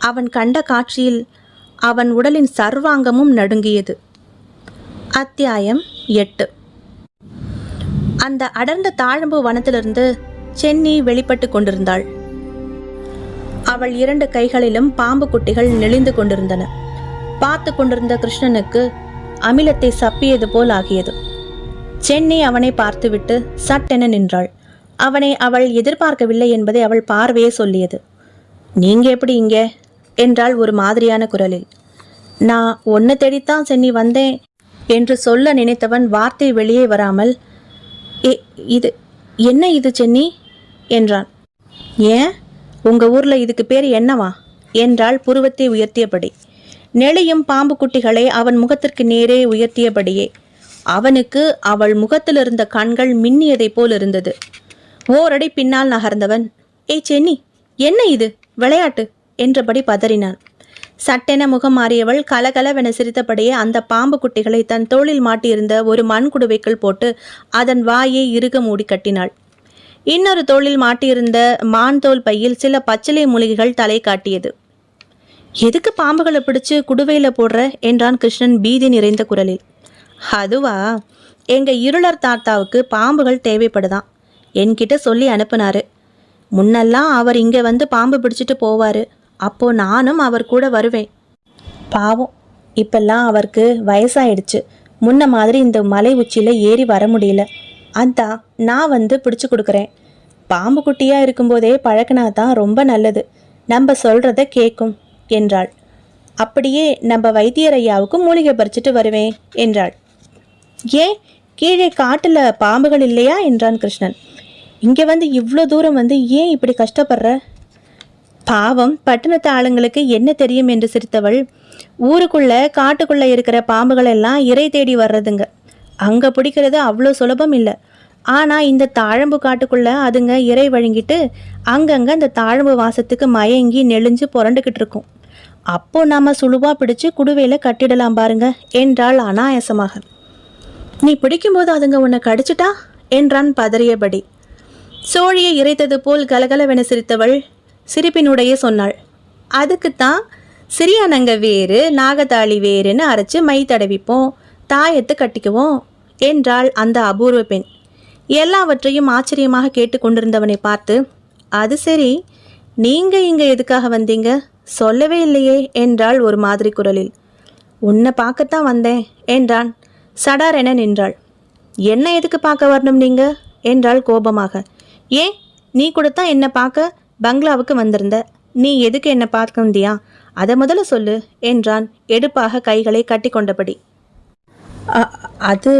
அவன் கண்ட காட்சியில் அவன் உடலின் சர்வாங்கமும் நடுங்கியது. அத்தியாயம் 8. அந்த அடர்ந்த தாழம்பு வனத்திலிருந்து சென்னி வெளிப்பட்டு கொண்டிருந்தாள். அவள் 2 கைகளிலும் பாம்பு குட்டிகள் நெளிந்து கொண்டிருந்தன. பார்த்து கொண்டிருந்த கிருஷ்ணனுக்கு அமிலத்தை சப்பியது போல் ஆகியது. சென்னி அவனை பார்த்துவிட்டு சட்டென நின்றாள். அவனை அவள் எதிர்பார்க்கவில்லை என்பதை அவள் பார்வையே சொல்லியது. நீங்க எப்படி இங்கே என்றாள் ஒரு மாதிரியான குரலில். நான் ஒன்று தேடித்தான் சென்னி வந்தேன் என்று சொல்ல நினைத்தவன் வார்த்தை வெளியே வராமல், இது என்ன இது சென்னி என்றான். ஏன், உங்க ஊர்ல இதுக்கு பேர் என்னவா என்றாள் புருவத்தை உயர்த்தியபடி. நெளியும் பாம்பு குட்டிகளை அவன் முகத்திற்கு நேரே உயர்த்தியபடியே அவனுக்கு அவள் முகத்திலிருந்த கண்கள் மின்னியதைப் போல் இருந்தது. ஓரடி பின்னால் நகர்ந்தவன், ஏய் சென்னி, என்ன இது விளையாட்டு என்றபடி பதறினான். சட்டென முகம் மாறியவள் கலகலவென சிரித்தபடியே அந்த பாம்பு குட்டிகளை தன் தோளில் மாட்டியிருந்த ஒரு மண்குடுவைக்குள் போட்டு அதன் வாயை இறுக மூடி கட்டினாள். இன்னொரு தோளில் மாட்டியிருந்த மான் தோல் பையில் சில பச்சிலை மூலிகைகள் தலை காட்டியது. எதுக்கு பாம்புகளை பிடிச்சு குடுவையில் போடுற என்றான் கிருஷ்ணன் பீதி நிறைந்த குரலில். அதுவா, எங்க இருளர் தாத்தாவுக்கு பாம்புகள் தேவைப்படுதான், என்கிட்ட சொல்லி அனுப்புனாரு. முன்னெல்லாம் அவர் இங்கே வந்து பாம்பு பிடிச்சிட்டு போவார். அப்போ நானும் அவர் கூட வருவேன். பாவம், இப்பெல்லாம் அவருக்கு வயசாயிடுச்சு. முன்ன மாதிரி இந்த மலை உச்சியில் ஏறி வர முடியல. அதான் நான் வந்து பிடிச்சு கொடுக்குறேன். பாம்பு குட்டியாக இருக்கும்போதே பழக்கினா தான் ரொம்ப நல்லது. நம்ம சொல்கிறத கேட்கும் என்றாள். அப்படியே நம்ம வைத்தியர் ஐயாவுக்கும் மூலிகை பறிச்சுட்டு வருவேன் என்றாள். ஏன், கீழே காட்டில் பாம்புகள் இல்லையா என்றான் கிருஷ்ணன். இங்கே வந்து இவ்வளோ தூரம் வந்து ஏன் இப்படி கஷ்டப்படுற? பாவம், பட்டணத்து ஆளுங்களுக்கு என்ன தெரியும் என்று சிரித்தவள், ஊருக்குள்ள காட்டுக்குள்ளே இருக்கிற பாம்புகள் எல்லாம் இறை தேடி வர்றதுங்க. அங்கே பிடிக்கிறது அவ்வளோ சுலபம் இல்லை. ஆனால் இந்த தாழம்பு காட்டுக்குள்ளே அதுங்க இறை வழங்கிட்டு அங்கங்கே அந்த தாழம்பு வாசத்துக்கு மயங்கி நெளிஞ்சு புரண்டுக்கிட்டு இருக்கும். அப்போ நாம் சுழுவாக பிடிச்சு குடுவையில் கட்டிடலாம் பாருங்க என்றாள் அனாயாசமாக. நீ பிடிக்கும்போது அதுங்க உன்னை கடிச்சிட்டா என்றான் பதறியபடி. சோழியை இறைத்தது போல் கலகலவென சிரித்தவள் சிரிப்பினுடைய சொன்னாள். அதுக்குத்தான் சிறியானங்க வேறு நாகதாளி வேறுன்னு அரைச்சி மை தடவிப்போம், தாயத்து கட்டிக்குவோம் என்றாள் அந்த அபூர்வ பெண். எல்லாவற்றையும் ஆச்சரியமாக கேட்டுக்கொண்டிருந்தவனை பார்த்து, அது சரி, நீங்கள் இங்கே எதுக்காக வந்தீங்க, சொல்லவே இல்லையே என்றாள் ஒரு மாதிரி குரலில். உன்னை பார்க்கத்தான் வந்தேன் என்றான். சடார் என நின்றாள். என்ன எதுக்கு பார்க்க வரணும் நீங்க என்றாள் கோபமாக. ஏன், நீ கூடத்தான் என்னை பார்க்க பங்களாவுக்கு வந்திருந்த. நீ எதுக்கு என்னை பார்க்க வந்தியா, அதை முதல்ல சொல்லு என்றான் எடுப்பாக கைகளை கட்டி கொண்டபடி. அது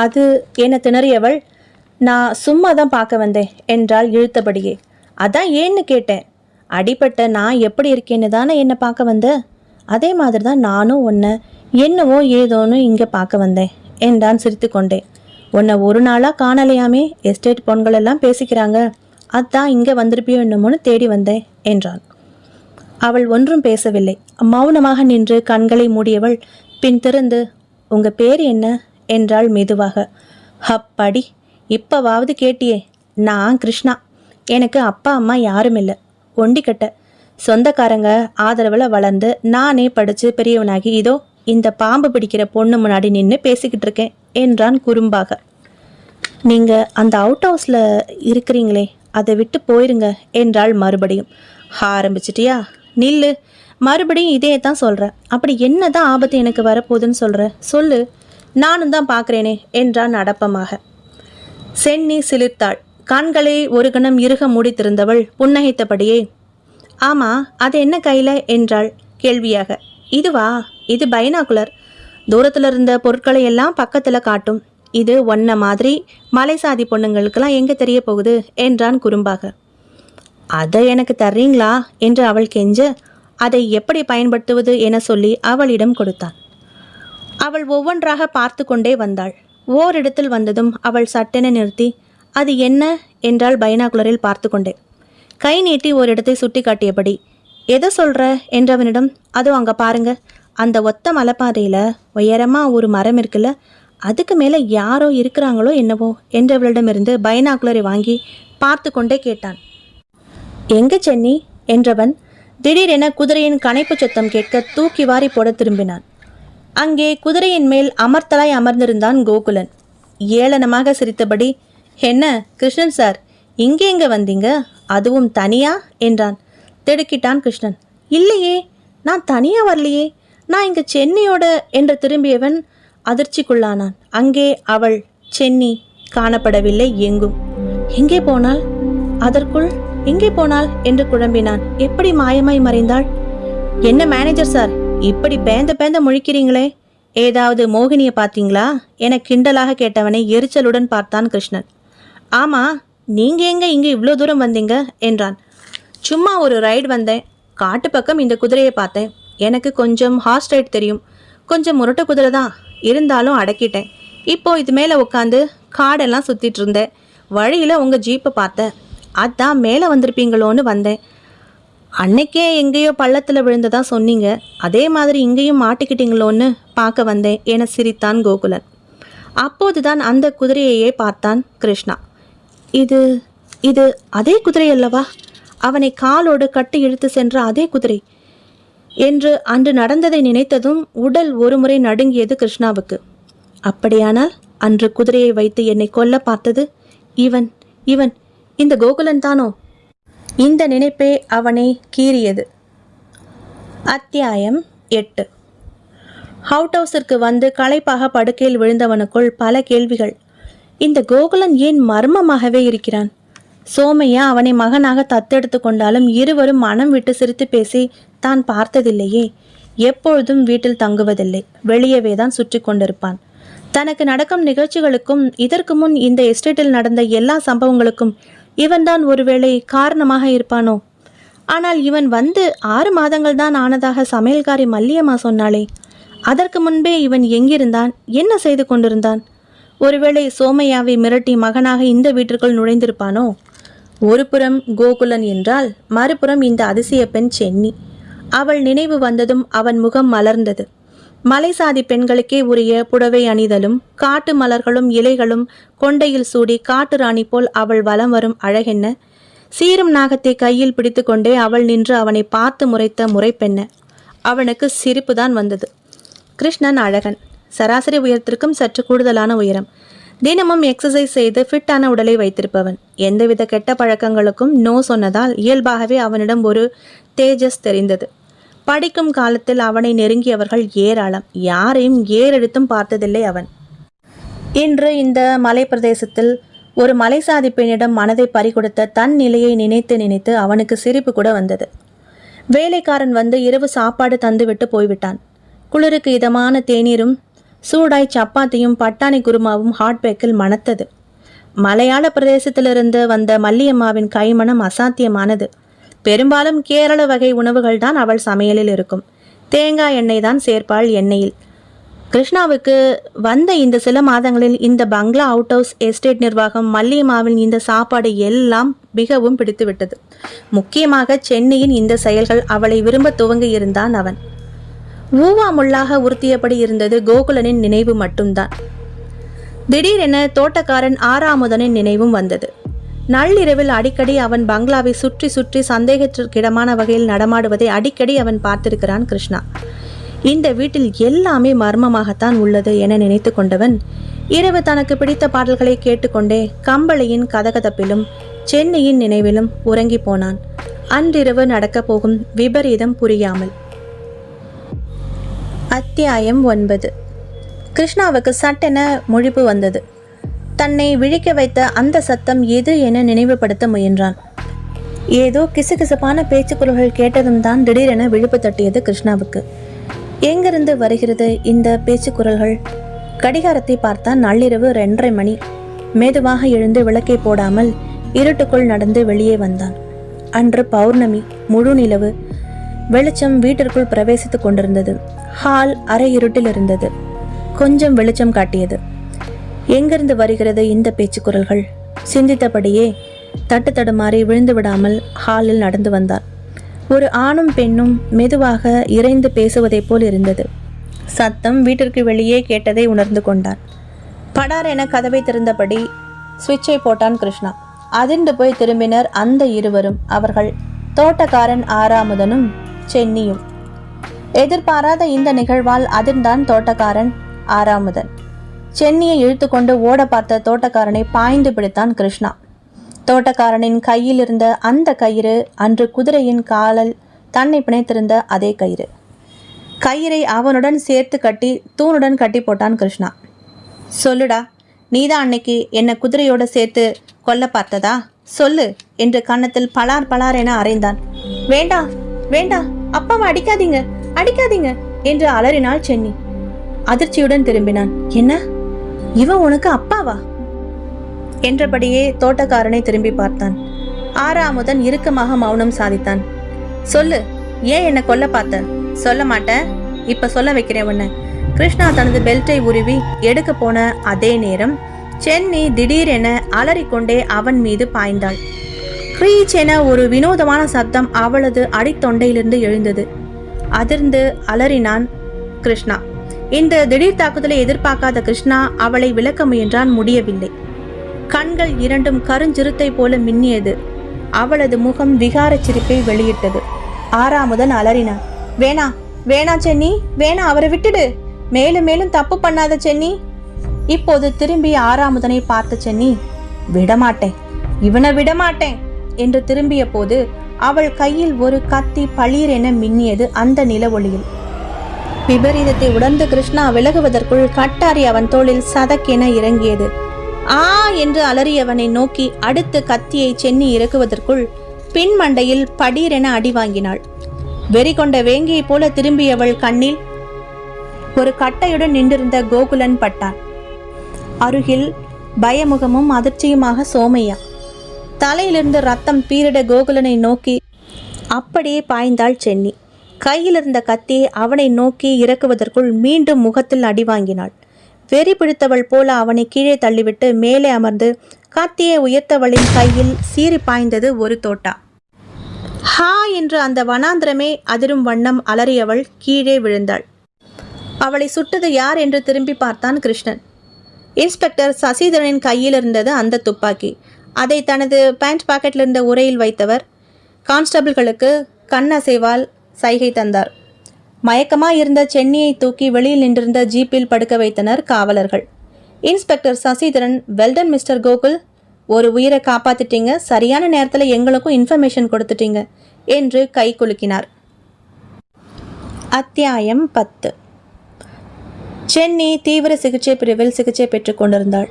அது என திணறியவள், நான் சும்மா தான் பார்க்க வந்தேன் என்றாள் இழுத்தபடியே. அதான் ஏன்னு கேட்டேன். அடிப்பட்ட நான் எப்படி இருக்கேன்னு தானே என்னை பார்க்க வந்த. அதே மாதிரி தான் நானும் உன்னை என்னவோ ஏதோன்னு இங்கே பார்க்க வந்தேன் என்றான் சிரித்து கொண்டே. உன்னை ஒரு நாளாக காணலையாமே, எஸ்டேட் பொண்கள் எல்லாம் பேசிக்கிறாங்க, அதான் இங்கே வந்திருப்பியோ என்னமோன்னு தேடி வந்தேன் என்றான். அவள் ஒன்றும் பேசவில்லை. மௌனமாக நின்று கண்களை மூடியவள் பின் திறந்து, உங்கள் பேர் என்ன என்றாள் மெதுவாக. அப்பாடி, இப்போவாவது கேட்டியே. நான் கிருஷ்ணா. எனக்கு அப்பா அம்மா யாரும் இல்லை, ஒண்டிக்கட்ட. சொந்தக்காரங்க ஆதரவில் வளர்ந்து நானே படித்து பெரியவனாகி இதோ இந்த பாம்பு பிடிக்கிற பொண்ணு முன்னாடி நின்று பேசிக்கிட்டு இருக்கேன் என்றான் குறும்பாக. நீங்கள் அந்த அவுட் ஹவுஸில் இருக்கிறீங்களே, அதை விட்டு போயிருங்க என்றாள் மறுபடியும். ஆரம்பிச்சிட்டியா, நில்லு. மறுபடியும் இதே தான் சொல்கிறேன். அப்படி என்ன தான் ஆபத்து எனக்கு வரப்போகுதுன்னு சொல்கிற, சொல்லு, நானும் தான் பார்க்குறேனே என்றான் அடப்பமாக. சென்னி சிலிர்த்தாள். கண்களை ஒரு கணம் இறுக மூடித்திருந்தவள் புன்னகைத்தபடியே, ஆமாம், அது என்ன கையில் என்றாள் கேள்வியாக. இதுவா, இது பைனாகுலர். தூரத்தில் இருந்த பொருட்களை எல்லாம் பக்கத்தில் காட்டும். இது ஒன்ன மாதிரி மலைசாதி பொண்ணுங்களுக்கெல்லாம் எங்கே தெரிய போகுது என்றான் குறும்பாக. அதை எனக்கு தர்றீங்களா என்று அவள் கெஞ்ச, அதை எப்படி பயன்படுத்துவது என சொல்லி அவளிடம் கொடுத்தான். அவள் ஒவ்வொன்றாக பார்த்து கொண்டே வந்தாள். ஓரிடத்தில் வந்ததும் அவள் சட்டென நிறுத்தி, அது என்ன என்றாள் பைனாகுலரில் பார்த்து கொண்டே. கை நீட்டி ஓரிடத்தை சுட்டி காட்டியபடி, எதை சொல்கிற என்றவனிடம், அதோ அங்கே பாருங்க, அந்த ஒத்த மலைப்பாதையில் உயரமாக ஒரு மரம் இருக்குல்ல, அதுக்கு மேலே யாரோ இருக்கிறாங்களோ என்னவோ என்றவளிடமிருந்து பைனாகுலரை வாங்கி பார்த்து கொண்டே கேட்டான். எங்கே சென்னி என்றவன் திடீரென குதிரையின் கனைப்பு சத்தம் கேட்க தூக்கி வாரி போட திரும்பினான். அங்கே குதிரையின் மேல் அமர்த்தலாய் அமர்ந்திருந்தான் கோகுலன். ஏளனமாக சிரித்தபடி, என்ன கிருஷ்ணன் சார், இங்கே எங்கே வந்தீங்க, அதுவும் தனியா என்றான். திடுக்கிட்டான் கிருஷ்ணன். இல்லையே, நான் தனியாக வரலையே, நான் இங்கே சென்னியோட என்று திரும்பியவன் அதிர்ச்சிக்குள்ளானான். அங்கே அவள் சென்னி காணப்படவில்லை எங்கும். எங்கே போனாள், அதற்குள் எங்கே போனாள் என்று குழம்பினான். எப்படி மாயமாய் மறைந்தாள்? என்ன மேனேஜர் சார், இப்படி பேந்த பேந்த முழிக்கிறீங்களே, ஏதாவது மோகினியை பார்த்தீங்களா என கிண்டலாக கேட்டவனை எரிச்சலுடன் பார்த்தான் கிருஷ்ணன். ஆமாம், நீங்கள் எங்கே இங்கே இவ்வளோ தூரம் வந்தீங்க என்றான். சும்மா ஒரு ரைடு வந்தேன். காட்டு பக்கம் இந்த குதிரையை பார்த்தேன். எனக்கு கொஞ்சம் ஹார்ஸ் ரைட் தெரியும். கொஞ்சம் முரட்டு குதிரை தான், இருந்தாலும் அடக்கிட்டேன். இப்போ இது மேலே உட்காந்து காடெல்லாம் சுற்றிட்டு இருந்தேன். வழியில் உங்கள் ஜீப்பை பார்த்தேன். அதான் மேலே வந்திருப்பீங்களோன்னு வந்தேன். அன்னைக்கே எங்கேயோ பள்ளத்தில் விழுந்ததா சொன்னீங்க, அதே மாதிரி இங்கேயும் மாட்டிக்கிட்டீங்களோன்னு பார்க்க வந்தேன் என சிரித்தான் கோகுலன். அப்போதுதான் அந்த குதிரையையே பார்த்தான் கிருஷ்ணா. இது இது அதே குதிரை அல்லவா? அவனை காலோடு கட்டி இழுத்து சென்ற அதே குதிரை என்று அன்று நடந்ததை நினைத்ததும் உடல் ஒருமுறை நடுங்கியது கிருஷ்ணாவுக்கு. அப்படியானால் அன்று குதிரையை வைத்து என்னை கொல்ல பார்த்தது இவன் இவன் இந்த கோகுலன் தானோ? இந்த நினைப்பே அவனை கீறியது. அத்தியாயம் 8. அவுட் ஹவுஸிற்கு வந்து களைப்பாக படுக்கையில் விழுந்தவனுக்குள் பல கேள்விகள். இந்த கோகுலன் ஏன் மர்மமாகவே இருக்கிறான்? சோமையா அவனை மகனாக தத்தெடுத்து கொண்டாலும் இருவரும் மனம் விட்டு சிரித்து பேசி தான் பார்த்ததில்லையே. எப்பொழுதும் வீட்டில் தங்குவதில்லை, வெளியவே தான் சுற்றி கொண்டிருப்பான். தனக்கு நடக்கும் நிகழ்ச்சிகளுக்கும் இதற்கு முன் இந்த எஸ்டேட்டில் நடந்த எல்லா சம்பவங்களுக்கும் இவன்தான் ஒருவேளை காரணமாக இருப்பானோ? ஆனால் இவன் வந்து 6 மாதங்கள் தான் ஆனதாக சமையல்காரி மல்லியம்மா சொன்னாளே. அதற்கு முன்பே இவன் எங்கிருந்தான், என்ன செய்து கொண்டிருந்தான்? ஒருவேளை சோமையாவை மிரட்டி மகனாக இந்த வீட்டிற்குள் நுழைந்திருப்பானோ? ஒரு புறம் கோகுலன் என்றால் மறுபுறம் இந்த அதிசய பெண் சென்னி. அவள் நினைவு வந்ததும் அவன் முகம் மலர்ந்தது. மலைசாதி பெண்களுக்கே உரிய புடவை அணிதலும் காட்டு மலர்களும் இலைகளும் கொண்டையில் சூடி காட்டு ராணி போல் அவள் வலம் வரும் அழகென்ன! சீரும் நாகத்தை கையில் பிடித்து கொண்டே அவள் நின்று அவனை பார்த்து முறைத்த முறைப்பெண்ண! அவனுக்கு சிரிப்புதான் வந்தது. கிருஷ்ணன் அழகன், சராசரி உயரத்திற்கும் சற்று கூடுதலான உயரம், தினமும் எக்ஸசைஸ் செய்து ஃபிட்டான உடலை வைத்திருப்பவன். எந்தவித கெட்ட பழக்கங்களுக்கும் நோ சொன்னதால் இயல்பாகவே அவனிடம் ஒரு தேஜஸ் தெரிந்தது. படிக்கும் காலத்தில் அவனை நெருங்கியவர்கள் ஏராளம், யாரையும் ஏறெடுத்தும் பார்த்ததில்லை அவன். இன்று இந்த மலை பிரதேசத்தில் ஒரு மலைசாதி பெண்ணிடம் மனதை பறிகொடுத்த தன் நிலையை நினைத்து நினைத்து அவனுக்கு சிரிப்பு கூட வந்தது. வேலைக்காரன் வந்து இரவு சாப்பாடு தந்துவிட்டு போய்விட்டான். குளிருக்கு இதமான தேநீரும் சூடாய் சப்பாத்தியும் பட்டாணி குருமாவும் ஹாட்பேக்கில் மணத்தது. மலையாள பிரதேசத்திலிருந்து வந்த மல்லியம்மாவின் கைமணம் அசாத்தியமானது. பெரும்பாலும் கேரள வகை உணவுகள் தான் அவள் சமையலில் இருக்கும். தேங்காய் எண்ணெய் தான் சேர்ப்பாள் எண்ணெயில். கிருஷ்ணாவுக்கு வந்த இந்த சில மாதங்களில் இந்த பங்களா அவுட் ஹவுஸ் எஸ்டேட் நிர்வாகம் மல்லியம்மாவின் இந்த சாப்பாடு எல்லாம் மிகவும் பிடித்துவிட்டது. முக்கியமாக சென்னையின் இந்த செயல்கள் அவளை விரும்ப துவங்கி இருந்தான் அவன். ஊவா முள்ளாக உறுத்தியபடி இருந்தது கோகுலனின் நினைவு மட்டும்தான். திடீரென தோட்டக்காரன் ஆறாமுதனின் நினைவும் வந்தது. நள்ளிரவில் அடிக்கடி அவன் பங்களாவை சுற்றி சுற்றி சந்தேகத்திற்கிடமான வகையில் நடமாடுவதை அடிக்கடி அவன் பார்த்திருக்கிறான் கிருஷ்ணா. இந்த வீட்டில் எல்லாமே மர்மமாகத்தான் உள்ளது என நினைத்து கொண்டவன் இரவு தனக்கு பிடித்த பாடல்களை கேட்டுக்கொண்டே கம்பளியின் கதகதப்பிலும் சென்னையின் நினைவிலும் உறங்கி போனான். அன்றிரவு நடக்கப் போகும் விபரீதம் புரியாமல். அத்தியாயம் 9. கிருஷ்ணாவுக்கு சட்டென முழிப்பு வந்தது. தன்னை விழிக்க வைத்த அந்த சத்தம் எது என நினைவுபடுத்த முயன்றான். ஏதோ கிசுகிசுப்பான பேச்சுக்குரல்கள் கேட்டதும் தான் திடீரென விழிப்பு தட்டியது கிருஷ்ணாவுக்கு. எங்கிருந்து வருகிறது இந்த பேச்சுக்குரல்கள்? கடிகாரத்தை பார்த்தான். நள்ளிரவு 2:30 மணி. மெதுவாக எழுந்து விளக்கை போடாமல் இருட்டுக்குள் நடந்து வெளியே வந்தான். அன்று பௌர்ணமி, முழு நிலவு. வெளிச்சம் வீட்டிற்குள் பிரவேசித்து கொண்டிருந்தது. ஹால் அரை இருட்டில் இருந்தது. கொஞ்சம் வெளிச்சம் காட்டியது. எங்கிருந்து வருகிறது இந்த பேச்சுக்குரல்கள்? சிந்தித்தபடியே தட்டு தடுமாறி விழுந்து விடாமல் ஹாலில் நடந்து வந்தார். ஒரு ஆணும் பெண்ணும் மெதுவாக இறைந்து பேசுவதைப் போல் இருந்தது. சத்தம் வீட்டிற்கு வெளியே கேட்டதை உணர்ந்து கொண்டான். படார் என கதவை திறந்தபடி சுவிட்சை போட்டான் கிருஷ்ணா. அதிர்ந்து போய் திரும்பினர் அந்த இருவரும். அவர்கள் தோட்டக்காரன் ஆறாமுதனும் சென்னியும். எதிர்பாராத இந்த நிகழ்வால் அதிர்ந்தான் தோட்டக்காரன் ஆறாமுதன். சென்னியை இழுத்து கொண்டு ஓட பார்த்த தோட்டக்காரனை பாய்ந்து பிடித்தான் கிருஷ்ணா. தோட்டக்காரனின் கையில் இருந்த அந்த கயிறு அன்று குதிரையின் காலில் தன்னை பிணைத்திருந்த அதே கயிறு. கயிறை அவனுடன் சேர்த்து கட்டி தூணுடன் கட்டி போட்டான் கிருஷ்ணா. சொல்லுடா, நீதான் அன்னைக்கு என்னை குதிரையோட சேர்த்து கொல்ல பார்த்ததா? சொல்லு என்று கன்னத்தில் பலார் பலார் என அறைந்தான். வேண்டா வேண்டா, அப்பாவை அடிக்காதீங்க அடிக்காதீங்க என்று அலறினாள் சென்னி. அதிர்ச்சியுடன் திரும்பினான். என்ன, இவன் உனக்கு அப்பாவா என்றபடியே தோட்டக்காரனை திரும்பி பார்த்தான். ஆறாமுதன் இறுக்கமாக மௌனம் சாதித்தான். சொல்லு, ஏன் என்னை கொல்ல பார்த்த? சொல்ல மாட்டேன், இப்ப சொல்ல வைக்கிறேன் உன்னை. கிருஷ்ணா தனது பெல்ட்டை உருவி எடுக்க போன அதே நேரம் சென்னி திடீரென அலறிக்கொண்டே அவன் மீது பாய்ந்தாள். க்ரீச் என ஒரு வினோதமான சப்தம் அவளது அடித்தொண்டையிலிருந்து எழுந்தது. அதிர்ந்து அலறினான் கிருஷ்ணா. இந்த திடீர் தாக்குதலை எதிர்பார்க்காத கிருஷ்ணா அவளை விளக்க முயன்றான். முடியவில்லை. கண்கள் இரண்டும் கருஞ்சிறுத்தை போல மின்னியது. அவளது முகம் விகார சிரிப்பை வெளியிட்டது. ஆறாமுதன் அலறினான். வேணா வேணா சென்னி, வேணா, அவரை விட்டுடு. மேலும் மேலும் தப்பு பண்ணாத சென்னி. இப்போது திரும்பி ஆறாமுதனை பார்த்த சென்னி, விடமாட்டேன், இவனை விடமாட்டேன் என்று திரும்பிய போது அவள் கையில் ஒரு கத்தி பளீர் என மின்னியது அந்த நில ஒளியில். விபரீதத்தை உணர்ந்த கிருஷ்ணா விலகுவதற்குள் கட்டாரி அவன் தோளில் சதக்கென இறங்கியது. ஆ என்று அலறியவனை நோக்கி அடுத்து கத்தியை சென்னி இறக்குவதற்குள் பின்மண்டையில் படீரென அடி வாங்கினாள். வெறி கொண்ட வேங்கியை போல திரும்பியவள் கண்ணில் ஒரு கட்டையுடன் நின்றிருந்த கோகுலன் பட்டான். அருகில் பயமுகமும் அதிர்ச்சியுமாக சோமையா. தலையிலிருந்து ரத்தம் பீரிட கோகுலனை நோக்கி அப்படியே பாய்ந்தாள் சென்னி. கையில் இருந்த கத்தியை அவனை நோக்கி இறக்குவதற்குள் மீண்டும் முகத்தில் அடி வாங்கினாள். வெறி பிடித்தவள் போல அவனை கீழே தள்ளிவிட்டு மேலே அமர்ந்து கத்தியை உயர்த்தவளின் கையில் சீறி பாய்ந்தது ஒரு தோட்டா. ஹா என்று அந்த வனாந்திரமே அதிரும் வண்ணம் அலறியவள் கீழே விழுந்தாள். அவளை சுட்டது யார் என்று திரும்பி பார்த்தான் கிருஷ்ணன். இன்ஸ்பெக்டர் சசிதரனின் கையில் இருந்தது அந்த துப்பாக்கி. அதை தனது பேண்ட் பாக்கெட்டில் இருந்த உரையில் வைத்தவர் கான்ஸ்டபிள்களுக்கு கண்ணசைவால் சைகை தந்தார். மயக்கமாய் இருந்த சென்னியை தூக்கி வெளியில் நின்றிருந்த ஜீப்பில் படுக்க வைத்தனர் காவலர்கள். Inspector Sasidharan, well done Mister Gokul, ஒரு உயிரை காப்பாத்திட்டீங்க, சரியான நேரத்தில் எங்களுக்கும் இன்ஃபர்மேஷன் கொடுத்துட்டீங்க என்று கை குலுக்கினார். அத்தியாயம் 10. சென்னி தீவிர சிகிச்சை பிரிவில் சிகிச்சை பெற்றுக் கொண்டிருந்தாள்.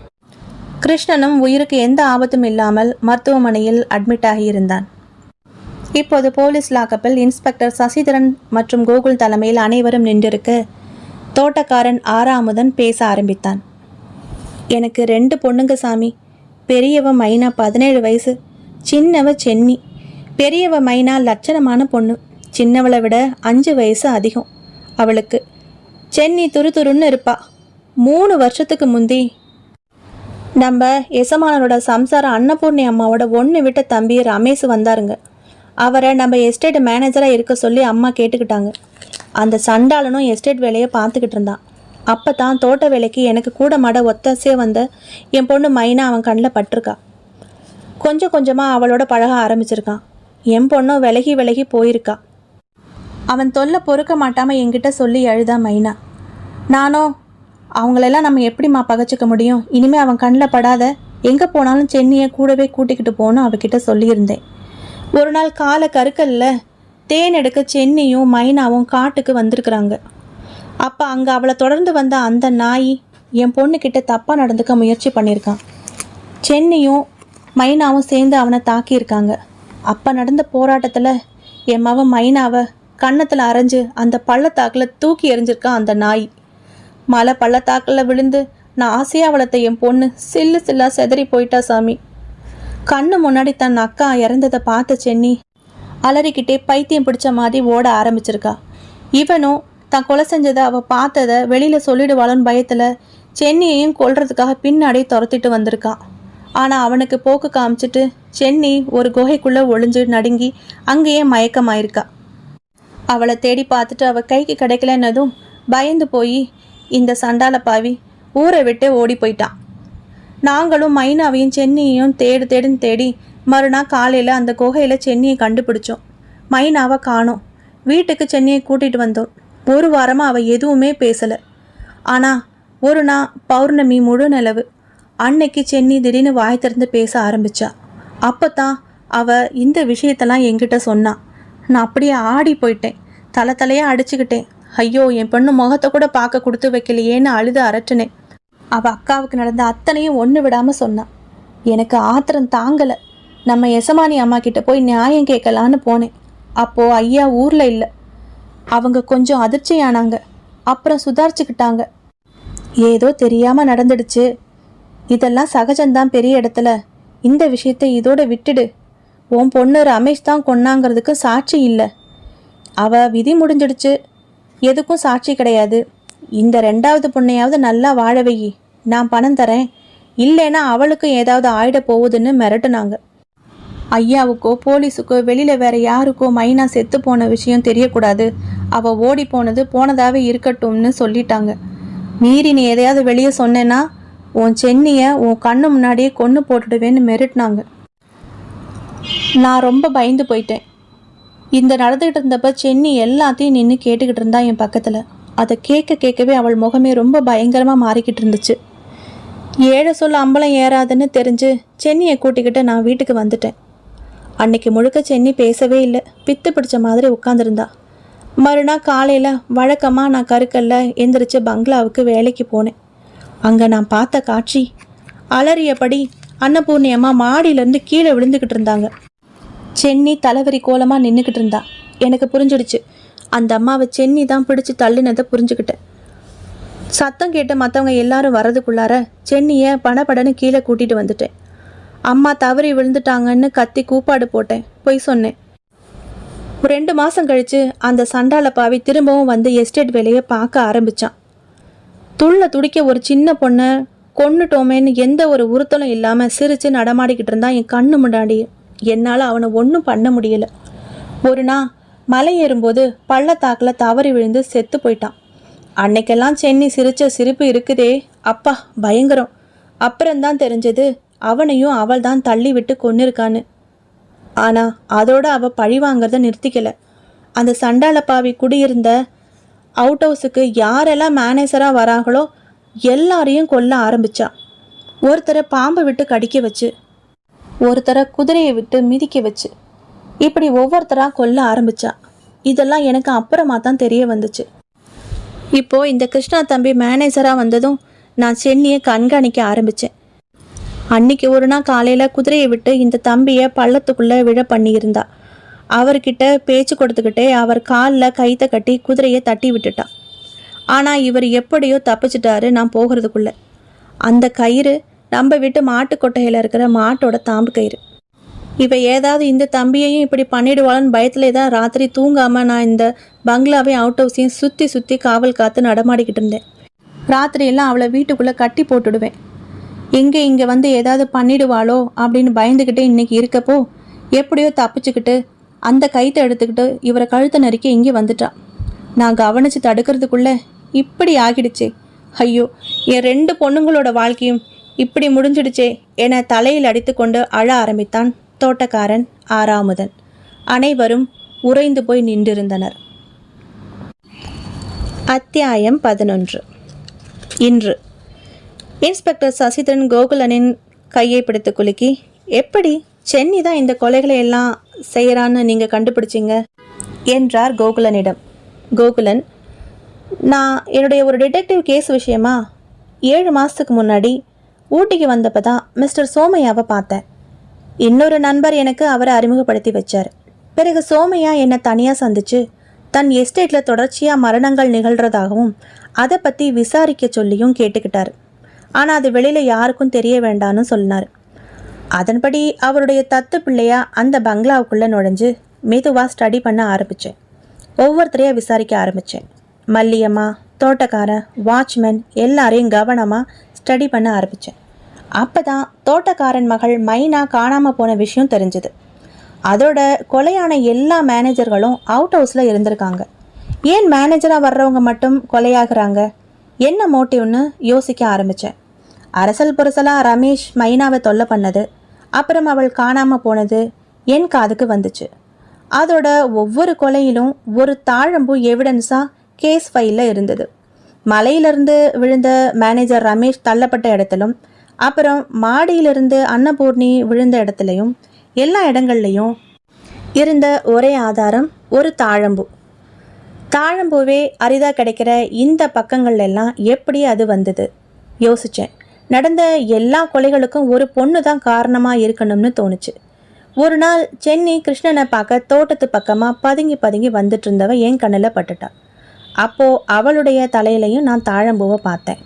கிருஷ்ணனும் உயிருக்கு எந்த ஆபத்தும் இல்லாமல் மருத்துவமனையில் அட்மிட் ஆகியிருந்தான். இப்போது போலீஸ் லாக்கப்பில் இன்ஸ்பெக்டர் சசிதரன் மற்றும் கோகுல் தலைமையில் அனைவரும் நின்றிருக்க தோட்டக்காரன் ஆறாமுதன் பேச ஆரம்பித்தான். எனக்கு 2 பொண்ணுங்க சாமி. பெரியவ மைனா 17 வயசு, சின்னவ சென்னி. பெரியவ மைனா லட்சணமான பொண்ணு, சின்னவளை விட 5 வயசு அதிகம் அவளுக்கு. சென்னி துருதுருன்னு இருப்பா. 3 வருஷத்துக்கு முந்தி நம்ம எசமானரோட சம்சார அன்னபூர்ணி அம்மாவோட ஒன்று விட்ட தம்பி ரமேஷ் வந்தாருங்க. அவரை நம்ம எஸ்டேட் மேனேஜராக இருக்க சொல்லி அம்மா கேட்டுக்கிட்டாங்க. அந்த சண்டாளனும் எஸ்டேட் வேலையை பார்த்துக்கிட்டு இருந்தான். அப்போ தான் தோட்ட வேலைக்கு எனக்கு கூட மாட ஒத்தாசையாக வந்த என் பொண்ணு மைனா அவன் கண்ணில் பட்டிருக்கா. கொஞ்சம் கொஞ்சமாக அவளோட பழக ஆரம்பிச்சிருக்கான். என் பொண்ணும் விலகி விலகி போயிருக்கா. அவன் தொல்லை பொறுக்க மாட்டாமல் என்கிட்ட சொல்லி அழுதா மைனா. நானோ அவங்களெல்லாம் நம்ம எப்படிம்மா பகைச்சிக்க முடியும், இனிமேல் அவன் கண்ணில் படாத, எங்கே போனாலும் சென்னியை கூடவே கூட்டிக்கிட்டு போகணும் அவகிட்ட சொல்லியிருந்தேன். ஒரு நாள் காலை கருக்கல்ல தேன் எடுக்க சென்னியும் மைனாவும் காட்டுக்கு வந்திருக்கிறாங்க. அப்போ அங்கே அவளை தொடர்ந்து வந்த அந்த நாய் என் பொண்ணுக்கிட்ட தப்பாக நடந்துக்க முயற்சி பண்ணியிருக்கான். சென்னியும் மைனாவும் சேர்ந்து அவனை தாக்கியிருக்காங்க. அப்போ நடந்த போராட்டத்தில் என் மவன் மைனாவை கன்னத்தில் அரைஞ்சு அந்த பள்ளத்தாக்கில் தூக்கி எறிஞ்சிருக்கான் அந்த நாய். மலை பள்ளத்தாக்கில் விழுந்து நான் ஆசையாக வளர்த்த என் பொண்ணு சில்லு சில்லாக செதறி போயிட்டா சாமி. கண்ணு முன்னாடி தன் அக்கா இறந்ததை பார்த்த சென்னி அலறிக்கிட்டே பைத்தியம் பிடிச்ச மாதிரி ஓட ஆரம்பிச்சிருக்கா. இவனும் தான் கொலை செஞ்சதை அவள் பார்த்ததை வெளியில் சொல்லிடுவாளோன்னு பயத்தில் சென்னியையும் கொல்றதுக்காக பின்னாடி துரத்திட்டு வந்திருக்கான். ஆனால் அவனுக்கு போக்கு காமிச்சிட்டு சென்னி ஒரு குகைக்குள்ளே ஒளிஞ்சு நடுங்கி அங்கேயே மயக்கமாயிருக்கா. அவளை தேடி பார்த்துட்டு அவள் கைக்கு கிடைக்கலன்னதும் பயந்து போய் இந்த சண்டால பாவி ஊரை விட்டு ஓடி போயிட்டான். நாங்களும் மைனாவையும் சென்னியையும் தேடுன்னு தேடி மறுநாள் காலையில் அந்த குகையில் சென்னியை கண்டுபிடிச்சோம். மைனாவை காணோம். வீட்டுக்கு சென்னியை கூட்டிகிட்டு வந்தோம். 1 வாரமாக அவள் எதுவுமே பேசலை. ஆனால் ஒரு நாள் பௌர்ணமி முழு நிலவு அன்னைக்கு சென்னி திடீர்னு வாய் திறந்து பேச ஆரம்பித்தா. அப்போ தான் அவள் இந்த விஷயத்தெல்லாம் என்கிட்ட சொன்னான். நான் அப்படியே ஆடி போயிட்டேன். தலையாக அடிச்சுக்கிட்டேன். ஐயோ, என் பொண்ணு முகத்தை கூட பார்க்க கொடுத்து வைக்கலையேன்னு அழுது அரட்டினேன். அவள் அக்காவுக்கு நடந்த அத்தனையும் ஒன்று விடாமல் சொன்னான். எனக்கு ஆத்திரம் தாங்கலை. நம்ம எசமானி அம்மா கிட்ட போய் நியாயம் கேட்கலான்னு போனேன். அப்போது ஐயா ஊரில் இல்லை. அவங்க கொஞ்சம் அதிர்ச்சியானாங்க. அப்புறம் சுதாரிச்சுக்கிட்டாங்க. ஏதோ தெரியாமல் நடந்துடுச்சு, இதெல்லாம் சகஜம்தான் பெரிய இடத்துல, இந்த விஷயத்தை இதோட விட்டுடு. உன் பொண்ணு ரமேஷ் தான் கொன்னாங்கிறதுக்கு சாட்சி இல்லை. அவள் விதி முடிஞ்சிடுச்சு, எதுக்கும் சாட்சி கிடையாது. இந்த 2வது பொண்ணையாவது நல்லா வாழ வை, நான் பணம் தரேன், இல்லைன்னா அவளுக்கும் ஏதாவது ஆயிட போகுதுன்னு மிரட்டுனாங்க. ஐயாவுக்கோ போலீஸுக்கோ வெளியில் வேற யாருக்கோ மைனா செத்து போன விஷயம் தெரியக்கூடாது, அவள் ஓடி போனது போனதாகவே இருக்கட்டும்னு சொல்லிட்டாங்க. மீறி நீ எதையாவது வெளியே சொன்னேன்னா உன் சென்னியை உன் கண்ணு முன்னாடியே கொன்று போட்டுடுவேன்னு மிரட்டினாங்க. நான் ரொம்ப பயந்து போயிட்டேன். இந்த நடந்துக்கிட்டு இருந்தப்ப சென்னி எல்லாத்தையும் நின்று கேட்டுக்கிட்டு இருந்தா என் பக்கத்தில். அதை கேட்கவே அவள் முகமே ரொம்ப பயங்கரமாக மாறிக்கிட்டு இருந்துச்சு. ஏழை சொல்ல அம்பலம் ஏறாதுன்னு தெரிஞ்சு சென்னியை கூட்டிக்கிட்டு நான் வீட்டுக்கு வந்துட்டேன். அன்னைக்கு முழுக்க சென்னி பேசவே இல்லை, பித்து பிடிச்ச மாதிரி உட்காந்துருந்தா. மறுநாள் காலையில் வழக்கமாக நான் கருக்கல்ல எந்திரிச்சு பங்களாவுக்கு வேலைக்கு போனேன். அங்கே நான் பார்த்த காட்சி, அலறியபடி அன்னபூர்ணி அம்மா மாடியிலேருந்து கீழே விழுந்துக்கிட்டு இருந்தாங்க. சென்னி தலைவரி கோலமாக நின்றுக்கிட்டு இருந்தா. எனக்கு புரிஞ்சிடுச்சு, அந்த அம்மாவை சென்னி தான் பிடிச்சி தள்ளினதை புரிஞ்சுக்கிட்டேன். சத்தம் கேட்டு மற்றவங்க எல்லாரும் வர்றதுக்குள்ளார சென்னியை படபடன்னு கீழே கூட்டிகிட்டு வந்துட்டேன். அம்மா தவறி விழுந்துட்டாங்கன்னு கத்தி கூப்பாடு போட்டேன், பொய் சொன்னேன். 2 மாதம் கழித்து அந்த சண்டால பாவி திரும்பவும் வந்து எஸ்டேட் வேலையை பார்க்க ஆரம்பித்தான். துள்ள துடிக்க ஒரு சின்ன பொண்ணை கொன்னுட்டோமேன்னு எந்த ஒரு உறுத்தலும் இல்லாமல் சிரித்து நடமாடிக்கிட்டு இருந்தான் என் கண்ணு முன்னாடி. என்னால் அவனை ஒன்றும் பண்ண முடியலை. ஒரு நாள் மலை ஏறும்போது பள்ளத்தாக்கில் தவறி விழுந்து செத்து போயிட்டான். அன்னைக்கெல்லாம் சென்னி சிரித்த சிரிப்பு இருக்குதே அப்பா, பயங்கரம். அப்புறம்தான் தெரிஞ்சது அவனையும் அவள் தான் தள்ளி விட்டு கொன்னிருக்கான்னு. ஆனால் அதோட அவள் பழி வாங்கிறத நிறுத்திக்கலை. அந்த சண்டாளப்பாவி குடியிருந்த அவுட் ஹவுஸுக்கு யாரெல்லாம் மேனேஜராக வராங்களோ எல்லாரையும் கொல்ல ஆரம்பித்தா. ஒருத்தரை பாம்பை விட்டு கடிக்க வச்சு, ஒருத்தரை குதிரையை விட்டு மிதிக்க வச்சு, இப்படி ஒவ்வொருத்தராக கொல்ல ஆரம்பித்தா. இதெல்லாம் எனக்கு அப்புறமா தான் தெரிய வந்துச்சு. இப்போது இந்த கிருஷ்ணா தம்பி மேனேஜராக வந்ததும் நான் சென்னியை கண்காணிக்க ஆரம்பித்தேன். அன்னைக்கு ஒரு நாள் காலையில் குதிரையை விட்டு இந்த தம்பியை பள்ளத்துக்குள்ளே விழ பண்ணியிருந்தா. அவர்கிட்ட பேச்சு கொடுத்துக்கிட்டே அவர் காலில் கைத்தை கட்டி குதிரையை தட்டி விட்டுட்டா. ஆனால் இவர் எப்படியோ தப்பிச்சிட்டாரு நான் போகிறதுக்குள்ளே. அந்த கயிறு நம்ம வீட்டு மாட்டு கொட்டையில் இருக்கிற மாட்டோட தாம்பு கயிறு. இவ ஏதாவது இந்த தம்பியையும் இப்படி பண்ணிடுவாள்னு பயத்திலே தான் ராத்திரி தூங்காமல் நான் இந்த பங்களாவையும் அவுட் ஹவுஸையும் சுற்றி சுற்றி காவல் காத்து நடமாடிக்கிட்டு இருந்தேன். ராத்திரியெல்லாம் அவளை வீட்டுக்குள்ளே கட்டி போட்டுடுவேன். இங்கே வந்து ஏதாவது பண்ணிடுவாளோ அப்படின்னு பயந்துக்கிட்டே இன்றைக்கி இருக்கப்போ எப்படியோ தப்பிச்சுக்கிட்டு அந்த கைத்தை எடுத்துக்கிட்டு இவரை கழுத்தை நறுக்கி இங்கே வந்துட்டா. நான் கவனித்து தடுக்கிறதுக்குள்ளே இப்படி ஆகிடுச்சே. ஐயோ, என் 2 பொண்ணுங்களோட வாழ்க்கையும் இப்படி முடிஞ்சிடுச்சே என தலையில் அடித்து கொண்டு அழ ஆரம்பித்தான் தோட்டக்காரன் ஆறாமுதன். அனைவரும் உறைந்து போய் நின்றிருந்தனர். அத்தியாயம் 11. இன்று இன்ஸ்பெக்டர் சசிதரன் கோகுலனின் கையை பிடித்து குலுக்கி, எப்படி சென்னி தான் இந்த கொலைகளை எல்லாம் செய்கிறான்னு நீங்கள் கண்டுபிடிச்சிங்க என்றார் கோகுலனிடம். கோகுலன், நான் என்னுடைய ஒரு டிடெக்டிவ் கேஸ் விஷயமா 7 மாதத்துக்கு முன்னாடி ஊட்டிக்கு வந்தப்போ தான் மிஸ்டர் சோமையாவை பார்த்தேன். இன்னொரு நண்பர் எனக்கு அவரை அறிமுகப்படுத்தி வச்சார். பிறகு சோமையா என்னை தனியாக சந்தித்து தன் எஸ்டேட்டில் தொடர்ச்சியாக மரணங்கள் நிகழ்கிறதாகவும் அதை பற்றி விசாரிக்க சொல்லியும் கேட்டுக்கிட்டார். ஆனால் அது வெளியில் யாருக்கும் தெரிய வேண்டான்னு சொன்னார். அதன்படி அவருடைய தத்து பிள்ளையா அந்த பங்களாவுக்குள்ளே நுழைஞ்சு மெதுவாக ஸ்டடி பண்ண ஆரம்பித்தேன். ஒவ்வொருத்தரையாக விசாரிக்க ஆரம்பித்தேன். மல்லியம்மா, தோட்டக்காரன், வாட்ச்மேன் எல்லாரையும் கவனமாக ஸ்டடி பண்ண ஆரம்பித்தேன். அப்போ தான் தோட்டக்காரன் மகள் மைனா காணாமல் போன விஷயம் தெரிஞ்சுது. அதோட கொலையான எல்லா மேனேஜர்களும் அவுட் ஹவுஸில் இருந்திருக்காங்க. ஏன் மேனேஜராக வர்றவங்க மட்டும் கொலையாகிறாங்க, என்ன மோட்டிவ்னு யோசிக்க ஆரம்பித்தேன். அரசல் புரசலாக ரமேஷ் மைனாவை தொல்லை பண்ணது, அப்புறம் அவள் காணாமல் போனது என் காதுக்கு வந்துச்சு. அதோட ஒவ்வொரு கொலையிலும் ஒரு தாழம்பூ எவிடன்ஸாக கேஸ் ஃபைலில் இருந்தது. மலையிலிருந்து விழுந்த மேனேஜர் ரமேஷ் தள்ளப்பட்ட இடத்திலும், அப்புறம் மாடியிலிருந்து அன்னபூர்ணி விழுந்த இடத்துலையும், எல்லா இடங்கள்லையும் இருந்த ஒரே ஆதாரம் ஒரு தாழம்பூ. தாழம்பூவே அரிதாக கிடைக்கிற இந்த பக்கங்கள்லாம் எப்படி அது வந்தது யோசித்தேன். நடந்த எல்லா கொலைகளுக்கும் ஒரு பொண்ணு தான் காரணமாக இருக்கணும்னு தோணுச்சு. ஒரு நாள் சென்னி கிருஷ்ணனை பார்க்க தோட்டத்து பக்கமாக பதுங்கி வந்துட்டு இருந்தவ என் கண்ணில் பட்டுட்டா. அப்போது அவளுடைய தலையிலையும் நான் தாழம்பூவை பார்த்தேன்.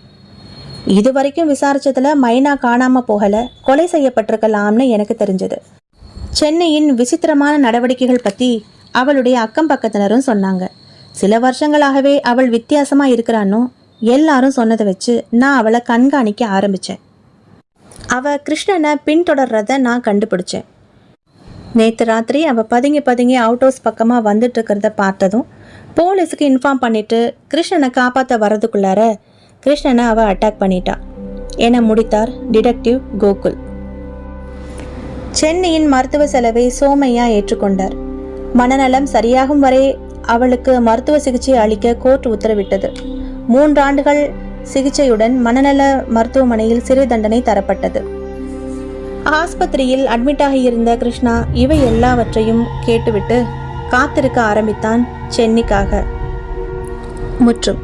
இது வரைக்கும் விசாரித்ததில் மைனா காணாமல் போகலை, கொலை செய்யப்பட்டிருக்கலாம்னு எனக்கு தெரிஞ்சது. சென்னையின் விசித்திரமான நடவடிக்கைகள் பற்றி அவளுடைய அக்கம் பக்கத்தினரும் சொன்னாங்க. சில வருஷங்களாகவே அவள் வித்தியாசமாக இருக்கிறான்னு எல்லாரும் சொன்னதை வச்சு நான் அவளை கண்காணிக்க ஆரம்பித்தேன். அவள் கிருஷ்ணனை பின்தொடர்றத நான் கண்டுபிடிச்சேன். நேற்று ராத்திரி அவள் பதுங்கி அவுட் ஹவுஸ் பக்கமாக வந்துட்டு இருக்கிறத பார்த்ததும் போலீஸுக்கு இன்ஃபார்ம் பண்ணிட்டு கிருஷ்ணனை காப்பாற்ற வர்றதுக்குள்ளார கிருஷ்ணனை அவள் அட்டாக் பண்ணிட்டா என முடித்தார் டிடெக்டிவ் கோகுல். சென்னையின் மருத்துவ செலவை சோமையா ஏற்றுக்கொண்டார். மனநலம் சரியாகும் வரை அவளுக்கு மருத்துவ சிகிச்சை அளிக்க கோர்ட் உத்தரவிட்டது. 3 ஆண்டுகள் சிகிச்சையுடன் மனநல மருத்துவமனையில் சிறை தண்டனை தரப்பட்டது. ஆஸ்பத்திரியில் அட்மிட்டாகி இருந்த கிருஷ்ணா இவை எல்லாவற்றையும் கேட்டுவிட்டு காத்திருக்க ஆரம்பித்தான் சென்னிக்காக. முற்றும்.